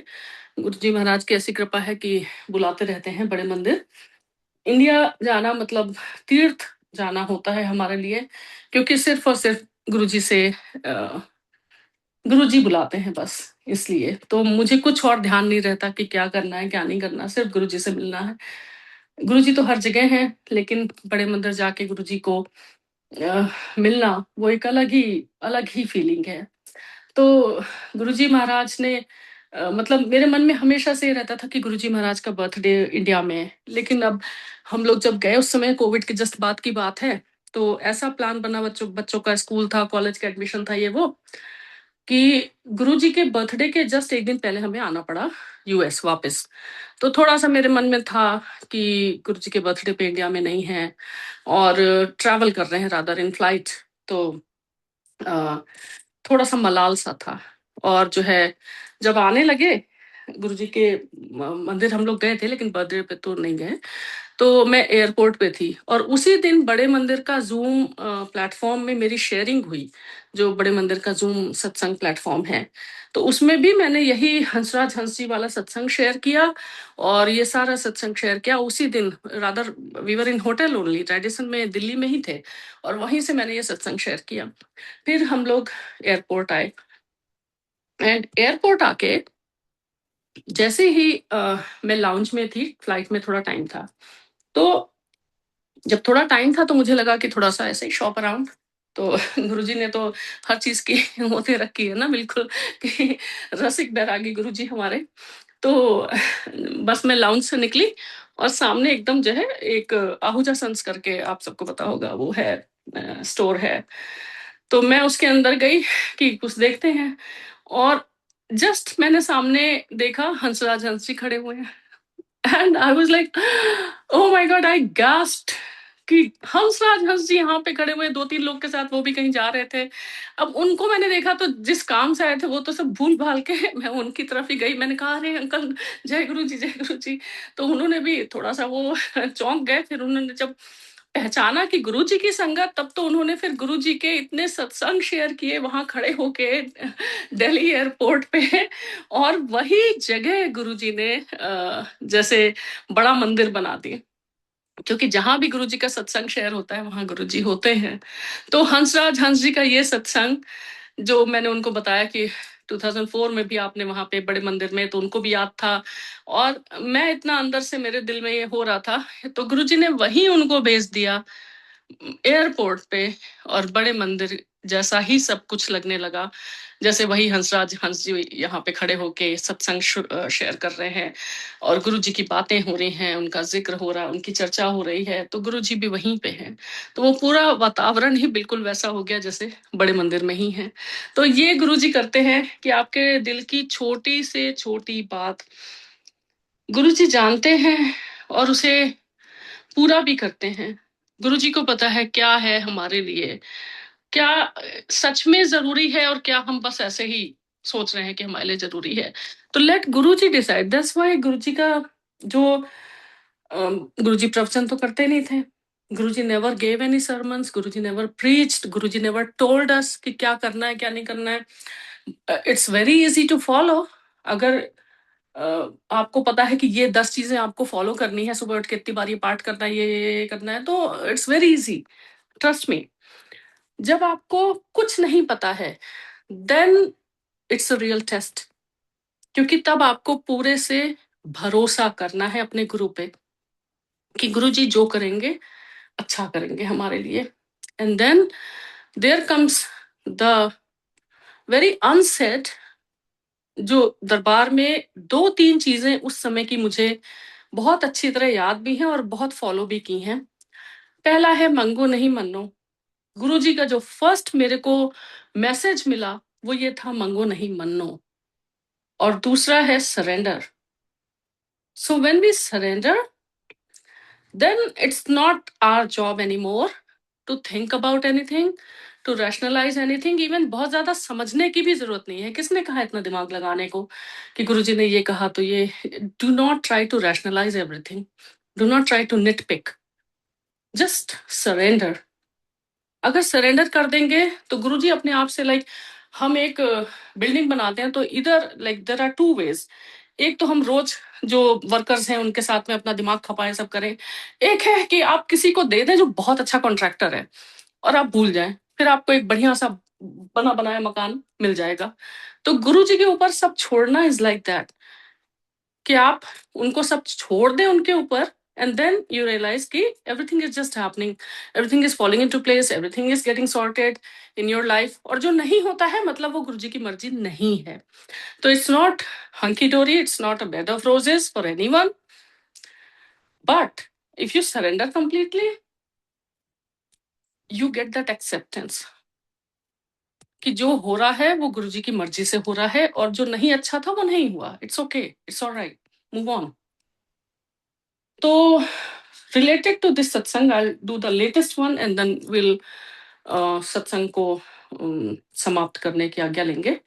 गुरुजी महाराज की ऐसी कृपा है कि बुलाते रहते हैं बड़े मंदिर। इंडिया जाना मतलब तीर्थ जाना होता है हमारे लिए, क्योंकि सिर्फ और सिर्फ गुरुजी से गुरुजी बुलाते हैं बस, इसलिए तो मुझे कुछ और ध्यान नहीं रहता कि क्या करना है क्या नहीं करना, सिर्फ गुरुजी से मिलना है। गुरुजी तो हर जगह हैं, लेकिन बड़े मंदिर जाके गुरुजी को मिलना वो एक अलग ही फीलिंग है। तो गुरुजी महाराज ने मतलब मेरे मन में हमेशा से ये रहता था कि गुरुजी महाराज का बर्थडे इंडिया में है, लेकिन अब हम लोग जब गए उस समय कोविड के जस्ट बाद की बात है, तो ऐसा प्लान बना, बच्चों बच्चों का स्कूल था, कॉलेज का एडमिशन था, ये वो, कि गुरुजी के बर्थडे के जस्ट एक दिन पहले हमें आना पड़ा यूएस वापस। तो थोड़ा सा मेरे मन में था कि गुरुजी के बर्थडे पे इंडिया में नहीं है और ट्रैवल कर रहे हैं रादर इन फ्लाइट, तो अ, थोड़ा सा मलाल सा था। और जो है जब आने लगे गुरुजी के मंदिर हम लोग गए थे, लेकिन बर्थडे पे तो नहीं गए। तो मैं एयरपोर्ट पे थी और उसी दिन बड़े मंदिर का जूम प्लेटफॉर्म में मेरी शेयरिंग हुई, जो बड़े मंदिर का जूम सत्संग प्लेटफॉर्म है। तो उसमें भी मैंने यही हंसराज हंस जी वाला सत्संग शेयर किया और ये सारा सत्संग शेयर किया उसी दिन। Rather we were in hotel only, Radisson में दिल्ली में ही थे, और वहीं से मैंने ये सत्संग शेयर किया। फिर हम लोग एयरपोर्ट आए, एंड एयरपोर्ट आके जैसे ही मैं लाउंज में थी, फ्लाइट में थोड़ा टाइम था, तो जब थोड़ा टाइम था तो मुझे लगा कि थोड़ा सा ऐसे ही शॉप अराउंड। तो गुरुजी ने तो हर चीज की वो दे रखी है ना, बिल्कुल कि रसिक बैरागी गुरुजी हमारे। तो बस मैं लाउंज से निकली और सामने एकदम जो है एक आहूजा सन्स करके, आप सबको पता होगा, वो है स्टोर है। तो मैं उसके अंदर गई कि कुछ देखते हैं, और जस्ट मैंने सामने देखा हंसराज हंस जी खड़े हुए हैं। And I was like, oh my god, I gasped कि हंसराज हंस जी यहाँ पे खड़े हुए, दो तीन लोग के साथ, वो भी कहीं जा रहे थे। अब उनको मैंने देखा तो जिस काम से आए थे वो तो सब भूल भाल के मैं उनकी तरफ ही गई। मैंने कहा, अरे अंकल, जय गुरु जी, जय गुरु जी। तो उन्होंने भी थोड़ा सा वो चौंक गए। फिर उन्होंने जब पहचाना कि गुरु जी की संगत, तब तो उन्होंने फिर गुरु जी के इतने सत्संग शेयर किए वहां खड़े होके दिल्ली एयरपोर्ट पे। और वही जगह गुरु जी ने जैसे बड़ा मंदिर बना दिया, क्योंकि जहां भी गुरु जी का सत्संग शेयर होता है वहां गुरु जी होते हैं। तो हंसराज हंस जी का ये सत्संग, जो मैंने उनको बताया कि 2004 में भी आपने वहां पे बड़े मंदिर में, तो उनको भी याद था। और मैं इतना अंदर से मेरे दिल में ये हो रहा था, तो गुरुजी ने वही उनको भेज दिया एयरपोर्ट पे। और बड़े मंदिर जैसा ही सब कुछ लगने लगा, जैसे वही हंसराज हंस जी यहाँ पे खड़े होके सत्संग शेयर कर रहे हैं, और गुरु जी की बातें हो रही हैं, उनका जिक्र हो रहा है, उनकी चर्चा हो रही है, तो गुरु जी भी वहीं पे हैं। तो वो पूरा वातावरण ही बिल्कुल वैसा हो गया जैसे बड़े मंदिर में ही है। तो ये गुरु जी करते हैं कि आपके दिल की छोटी से छोटी बात गुरु जी जानते हैं और उसे पूरा भी करते हैं। गुरु जी को पता है क्या है हमारे लिए, क्या सच में जरूरी है, और क्या हम बस ऐसे ही सोच रहे हैं कि हमारे लिए जरूरी है। तो late Guru ji decide. That's why गुरु जी का जो गुरु जी प्रवचन तो करते नहीं थे। गुरु जी नेवर गेव एनी सरमन्स, गुरु जी नेवर प्रीच्ड, गुरु जी नेवर टोल्ड अस कि क्या करना है क्या नहीं करना है। It's very easy to follow. अगर आपको पता है कि ये 10 चीजें आपको फॉलो करनी है, सुबह उठ के इतनी बार ये पाठ करना है, ये करना है, तो it's very easy, trust me. जब आपको कुछ नहीं पता है, then it's a real test, क्योंकि तब आपको पूरे से भरोसा करना है अपने गुरु पे कि गुरु जी जो करेंगे अच्छा करेंगे हमारे लिए। And then there comes the very unsaid, जो दरबार में दो तीन चीजें उस समय की मुझे बहुत अच्छी तरह याद भी हैं और बहुत फॉलो भी की हैं। पहला है मंगो नहीं मन्नो। गुरुजी का जो फर्स्ट मेरे को मैसेज मिला वो ये था, मंगो नहीं मन्नो। और दूसरा है surrender. So when we surrender, then it's not our job any more to think about anything, to rationalise anything. Even बहुत ज्यादा समझने की भी जरूरत नहीं है। किसने कहा इतना दिमाग लगाने को कि गुरुजी ने ये कहा तो ये। Do not try to rationalise everything, do not try to nitpick, just surrender. अगर सरेंडर कर देंगे तो गुरुजी अपने आप से, लाइक हम एक बिल्डिंग बनाते हैं तो इधर like there are two ways. एक तो हम रोज जो वर्कर्स हैं उनके साथ में अपना दिमाग खपाएं, सब करें। एक है कि आप किसी को दे दें जो बहुत अच्छा कॉन्ट्रैक्टर है और आप भूल जाएं, फिर आपको एक बढ़िया सा बना बनाया मकान मिल जाएगा। तो गुरु जी के ऊपर सब छोड़ना इज लाइक दैट, कि आप उनको सब छोड़ दें उनके ऊपर, एंड देन यू रियलाइज कि everything is just happening, everything is falling into place, everything is getting sorted in your life. और जो नहीं होता है मतलब वो गुरुजी की मर्जी नहीं है। तो इट्स नॉट हंकी डोरी, it's not a bed of roses for anyone, but if you surrender completely, you get that acceptance कि जो हो रहा है वो गुरुजी की मर्जी से हो रहा है, और जो नहीं अच्छा था वो नहीं हुआ। It's okay, it's alright, move on. तो related to this satsang, I'll do the latest one and then we'll सत्संग को समाप्त करने की आज्ञा लेंगे।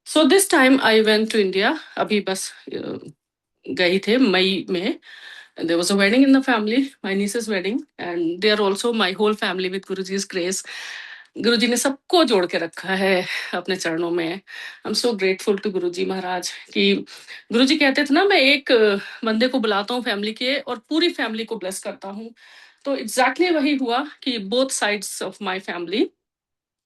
So this time I went to India. अभी बस गई थे मई में। There was a wedding in the family, my niece's wedding, and they are also my whole family with Guruji's grace. गुरुजी ने सबको जोड़ के रखा है अपने चरणों में। I am so grateful to Guruji Maharaj कि गुरुजी कहते थे ना, मैं एक बंदे को बुलाता हूँ फैमिली के और पूरी फैमिली को ब्लेस करता हूँ। तो एग्जैक्टली वही हुआ कि both sides of my family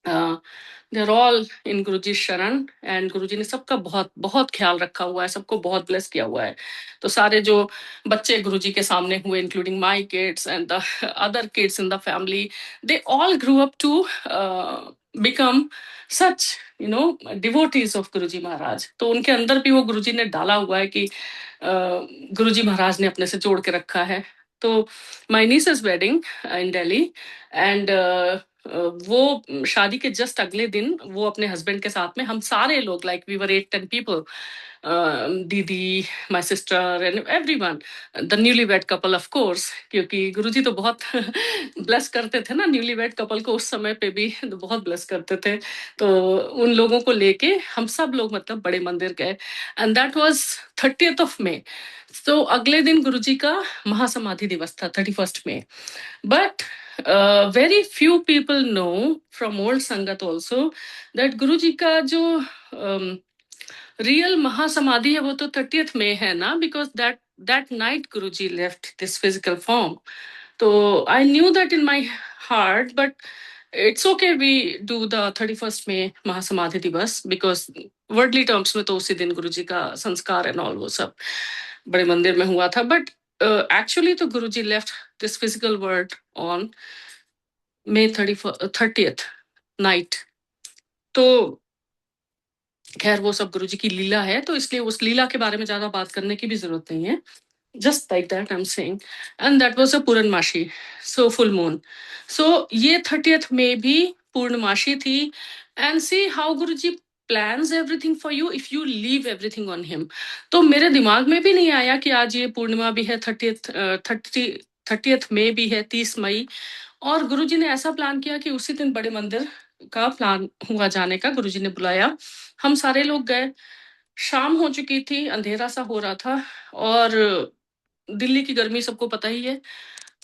They're all in गुरुजी शरण, एंड गुरुजी ने सबका बहुत बहुत ख्याल रखा हुआ है, सबको बहुत ब्लेस किया हुआ है। तो सारे जो बच्चे गुरुजी के सामने हुए, including my kids and the other kids in the family, they all grew up to become such devotees of Guruji Maharaj. तो उनके अंदर भी वो गुरुजी ने डाला हुआ है कि गुरुजी महाराज ने अपने से जोड़ के रखा है। तो my niece wedding in Delhi, and वो शादी के जस्ट अगले दिन वो अपने हस्बैंड के साथ में, हम सारे लोग, लाइक वी वर 8-10 पीपल, दीदी, my sister and everyone, the newly wed couple of course, क्योंकि गुरुजी तो बहुत ब्लेस करते थे ना न्यूली वेड कपल को, उस समय पे भी तो बहुत ब्लेस करते थे। तो उन लोगों को लेके हम सब लोग मतलब बड़े मंदिर गए, and that was 30th of May। तो अगले दिन गुरुजी का महासमाधि दिवस था, 31st May। But very few people know from old Sangat also that Guruji का जो रियल महासमाधि है वो तो 30th में है ना, because that night Guruji left this physical form. तो I knew that in my heart, but it's okay, we do the 31st May महासमाधि दिवस, because वर्डली टर्म्स में तो उसी दिन गुरुजी का संस्कार एंड ऑल वो सब बड़े मंदिर में हुआ था। बट एक्चुअली तो Guruji left this physical world on May 30th night. तो खैर वो सब गुरुजी की लीला है, तो इसलिए उस लीला के बारे में ज्यादा बात करने की भी जरूरत नहीं है। Just like that I'm saying, and that was a पूर्णमासी, so full moon. So ये 30th में भी पूर्णमासी थी, and see how Guruji plans everything for you if you leave everything on him. तो मेरे दिमाग में भी नहीं आया कि आज ये पूर्णिमा भी है, 30th में भी है, 30 मई, और गुरुजी ने ऐसा प्लान किया कि उसी दिन बड़े मंदिर का प्लान हुआ जाने का, गुरुजी ने बुलाया, हम सारे लोग गए। शाम हो चुकी थी, अंधेरा सा हो रहा था, और दिल्ली की गर्मी सबको पता ही है,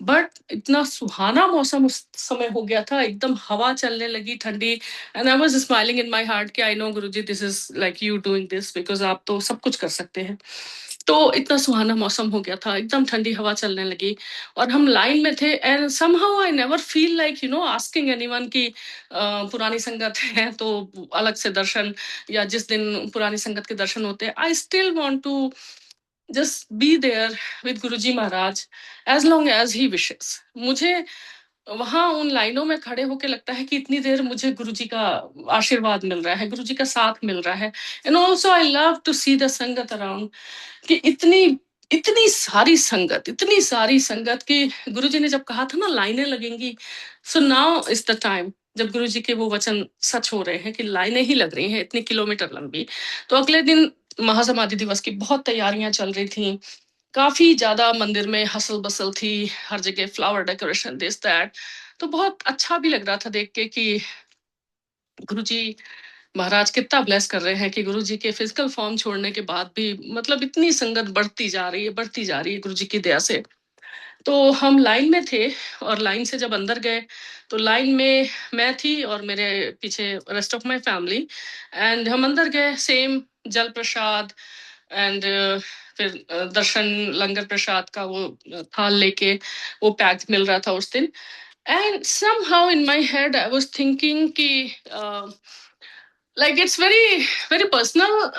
बट इतना सुहाना मौसम उस समय हो गया था, एकदम हवा चलने लगी ठंडी, and I was smiling in my heart कि I know Guruji this is like you doing this, because आप तो सब कुछ कर सकते हैं। तो इतना सुहाना मौसम हो गया था, एकदम ठंडी हवा चलने लगी, और हम लाइन में थे, and somehow I never feel like asking anyone कि पुरानी संगत है तो अलग से दर्शन, या जिस दिन पुरानी संगत के दर्शन होते हैं, I still want to just be there with Guruji Maharaj as long as he wishes. मुझे वहां उन लाइनों में खड़े होके लगता है कि इतनी देर मुझे गुरुजी का आशीर्वाद मिल रहा है, गुरुजी का साथ मिल रहा है। And also I love to see the संगत अराउंड, कि इतनी इतनी सारी संगत कि गुरुजी ने जब कहा था ना लाइनें लगेंगी, so now is the time जब गुरुजी के वो वचन सच हो रहे हैं कि लाइनें ही लग रही हैं इतनी किलोमीटर लंबी। तो अगले दिन महासमाधि दिवस की बहुत तैयारियां चल रही थी, काफी ज्यादा मंदिर में हसल बसल थी, हर जगह फ्लावर डेकोरेशन, दिस दैट। तो बहुत अच्छा भी लग रहा था देख के कि गुरुजी महाराज कितना ब्लेस कर रहे हैं कि गुरुजी के फिजिकल फॉर्म छोड़ने के बाद भी मतलब इतनी संगत बढ़ती जा रही है गुरुजी की दया से। तो हम लाइन में थे, और लाइन से जब अंदर गए तो लाइन में मैं थी और मेरे पीछे rest of my family, and हम अंदर गए, सेम जल प्रसाद, एंड फिर दर्शन, लंगर प्रसाद का वो थाल लेके वो पैक मिल रहा था उस दिन। And somehow in my head I was thinking कि like it's very personal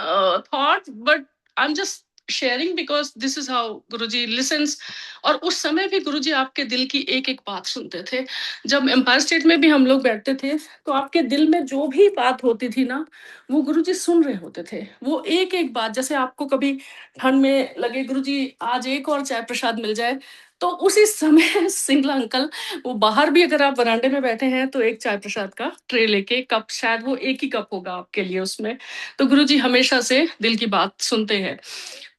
thought, but I'm just sharing because this is how Guruji listens। और उस समय भी गुरुजी आपके दिल की एक एक बात सुनते थे। जब एम्पायर स्टेट में भी हम लोग बैठते थे तो आपके दिल में जो भी बात होती थी ना, वो गुरुजी सुन रहे होते थे, वो एक एक बात। जैसे आपको कभी ठंड में लगे गुरुजी आज एक और चाय प्रसाद मिल जाए, तो उसी समय सिंगला अंकल, वो बाहर भी अगर आप बरामदे में बैठे हैं तो एक चाय प्रसाद का ट्रे लेके, कप शायद वो एक ही कप होगा आपके लिए उसमें, तो गुरुजी हमेशा से दिल की बात सुनते हैं।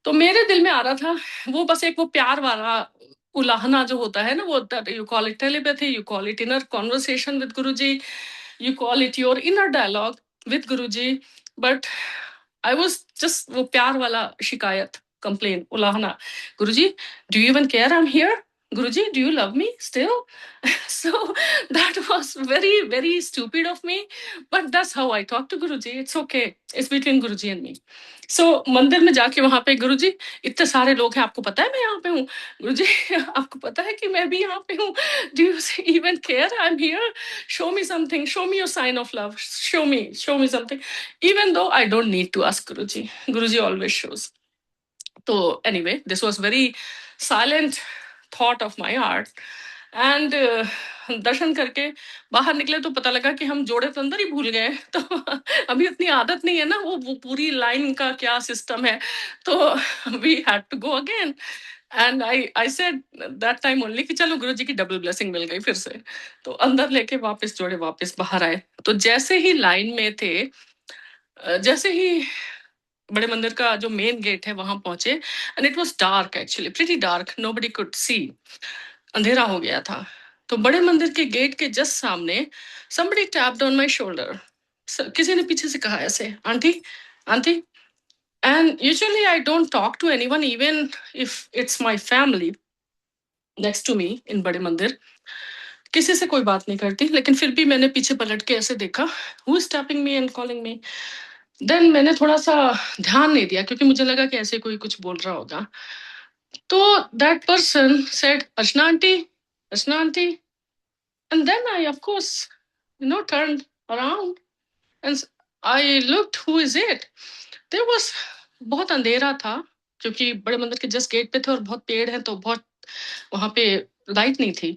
तो मेरे दिल में आ रहा था वो बस एक वो प्यार वाला उलाहना जो होता है ना, वो you call it telepathy, you call it inner conversation with Guruji, you call it your inner dialogue with Guruji, but I was just वो प्यार वाला शिकायत, कंप्लेन, उलाहना, Guruji do you even care I am here, Guruji, do you love me still? So that was very, very stupid of me, but that's how I talk to Guruji. It's okay. It's between Guruji and me. So मंदिर में जाके वहां पे, गुरुजी इतने सारे लोग हैं, आपको पता है मैं यहाँ पे हूँ? गुरुजी आपको पता है कि मैं भी यहाँ पे हूँ? Do you even care I'm here? Show me something. Show me your sign of love. Show me something. Even though I don't need to ask Guruji. Guruji always shows. So anyway, this was very silent thought of my heart. And दर्शन करके बाहर निकले तो पता लगा कि हम जोड़े तो अंदर ही भूल गए। तो अभी उतनी आदत नहीं है ना वो पूरी लाइन का क्या सिस्टम है, तो we had to go again. And I said that time only कि चलो गुरुजी की डबल ब्लेसिंग मिल गई फिर से, तो अंदर लेके वापस जोड़े वापस बाहर आए। तो जैसे ही लाइन में थे, जैसे ही बड़े मंदिर का जो मेन गेट है वहां पहुंचे, and it was dark, actually pretty dark, nobody could see, अंधेरा हो गया था। तो बड़े मंदिर के गेट के जस्ट सामने somebody tapped on my shoulder. किसी ने पीछे से कहा ऐसे, auntie auntie. And usually I don't talk to anyone even if it's my family next to me in Bade Mandir, किसी से कोई बात नहीं करती, लेकिन फिर भी मैंने पीछे पलट के ऐसे देखा, who is tapping me and calling me. देन मैंने थोड़ा सा ध्यान नहीं दिया क्योंकि मुझे लगा कि ऐसे कोई कुछ बोल रहा होगा। तो that person said, Archana aunty, Archana aunty. And then I, of course, turned around and I looked, who is it? There was, बहुत अंधेरा था क्योंकि बड़े मंदिर के जस्ट गेट पे थे और बहुत पेड़ हैं, तो बहुत वहां पे लाइट नहीं थी।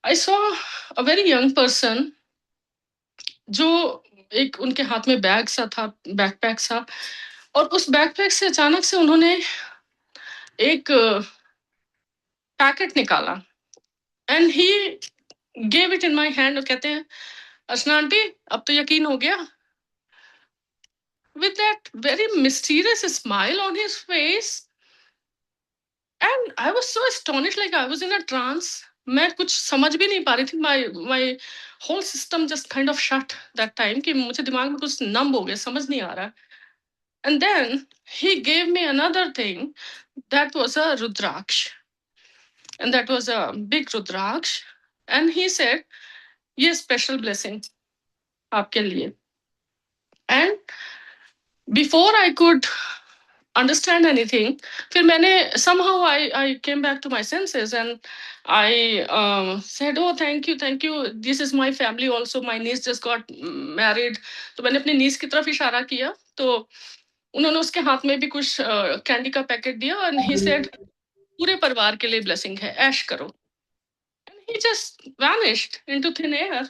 I saw a very young person, जो एक उनके हाथ में बैग सा था, बैकपैक सा, और उस बैकपैक से अचानक से उन्होंने एक पैकेट निकाला and he gave it in my hand और कहते हैं, अर्चना आंटी अब तो यकीन हो गया, with that very mysterious smile on his face. And I was so astonished, like I was in a trance. मैं कुछ समझ भी नहीं पा रही थी। my whole system just kind of shut that time, कि मुझे दिमाग में कुछ नम हो गया, समझ नहीं आ रहा। And then he gave me another thing, that was a rudraksh, and that was a big rudraksh, and he said, ये special blessing आपके लिए। And before I could understand anything, फिर मैंने somehow I came back to my senses and I said, oh thank you, this is my family also, my niece just got married। तो मैंने अपनी niece की तरफ इशारा किया, तो उन्होंने उसके हाथ में भी कुछ कैंडी का पैकेट दिया और he said, पूरे परिवार के लिए ब्लेसिंग है, ऐश करो। And he just vanished into thin air।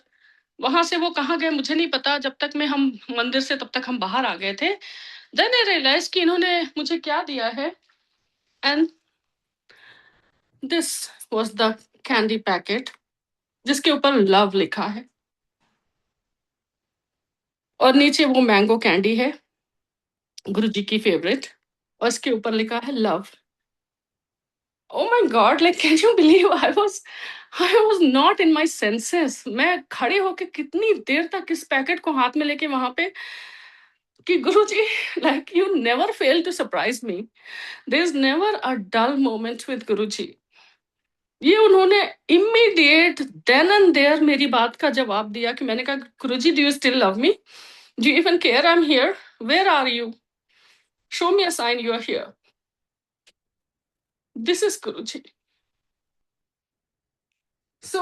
वहां से वो कहाँ गए मुझे नहीं पता, जब तक मैं हम मंदिर से तब तक हम बाहर आ गए थे। Then I realized कि इन्होंने मुझे क्या दिया है, and this was the candy packet जिसके ऊपर लव लिखा है, और नीचे वो मैंगो कैंडी है, गुरुजी की फेवरेट, और इसके ऊपर लिखा है love. Oh my God, like can you believe I was not in my senses। मैं खड़े होके कितनी देर तक इस पैकेट को हाथ में लेके वहां पे, कि गुरुजी, like you never fail to surprise me, there's never a dull moment with गुरुजी। ये उन्होंने इमीडिएट देन एंड देयर मेरी बात का जवाब दिया, कि मैंने कहा, Guruji do you still love me, do you even care I am here, where are you, show me a sign you are here, this is Guruji. So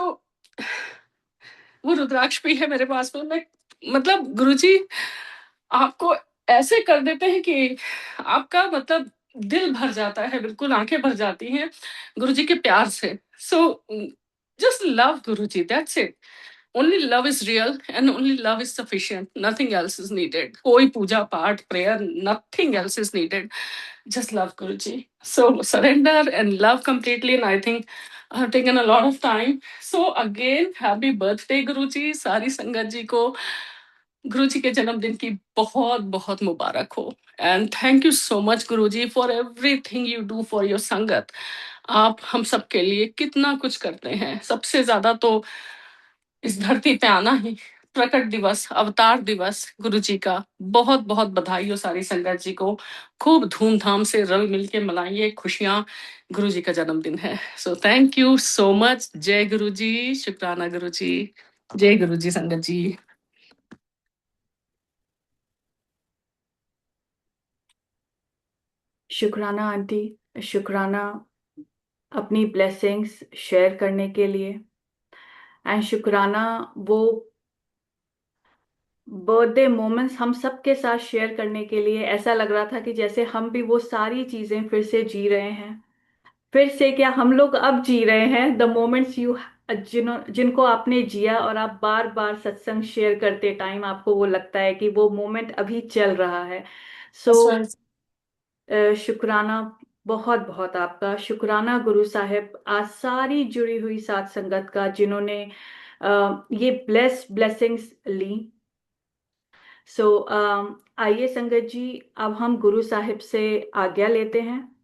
वो रुद्राक्ष भी है मेरे पास में। मैं, मतलब गुरुजी आपको ऐसे कर देते हैं कि आपका मतलब दिल भर जाता है, बिल्कुल आंखें भर जाती हैं गुरुजी के प्यार से। So just love Guruji, that's it. Only love is real and only love is sufficient. Nothing else is needed. कोई पूजा पाठ, prayer, nothing else is needed. Just love Guruji. So surrender and love completely. And I think I have taken a lot of time. So again, happy birthday Guruji. सारी संगत जी को गुरुजी के जन्मदिन की बहुत बहुत मुबारक हो। And thank you so much Guruji for everything you do for your संगत। आप हम सब के लिए कितना कुछ करते हैं, सबसे ज्यादा तो इस धरती पे आना ही प्रकट दिवस, अवतार दिवस गुरु जी का बहुत बहुत बधाई हो सारी संगत जी को। खूब धूमधाम से रल मिल के मनाइए खुशियां, गुरु जी का जन्मदिन है। So thank you so much. जय गुरु जी, शुक्राना गुरु जी, जय गुरु जी संगत जी। शुक्राना आंटी, शुक्राना अपनी ब्लेसिंग्स शेयर करने के लिए, एंड शुक्राना वो बर्थडे मोमेंट्स हम सबके साथ शेयर करने के लिए। ऐसा लग रहा था कि जैसे हम भी वो सारी चीजें फिर से जी रहे हैं। फिर से क्या, हम लोग अब जी रहे हैं द मोमेंट्स यू, जिनको आपने जिया, और आप बार बार सत्संग शेयर करते टाइम आपको वो लगता है कि वो मोमेंट अभी चल रहा है। सो That's right. शुक्राना, बहुत बहुत आपका शुक्राना गुरु साहिब, आज सारी जुड़ी हुई साथ संगत का जिन्होंने ये ब्लेसिंग्स ली। सो आइए संगत जी, अब हम गुरु साहिब से आज्ञा लेते हैं।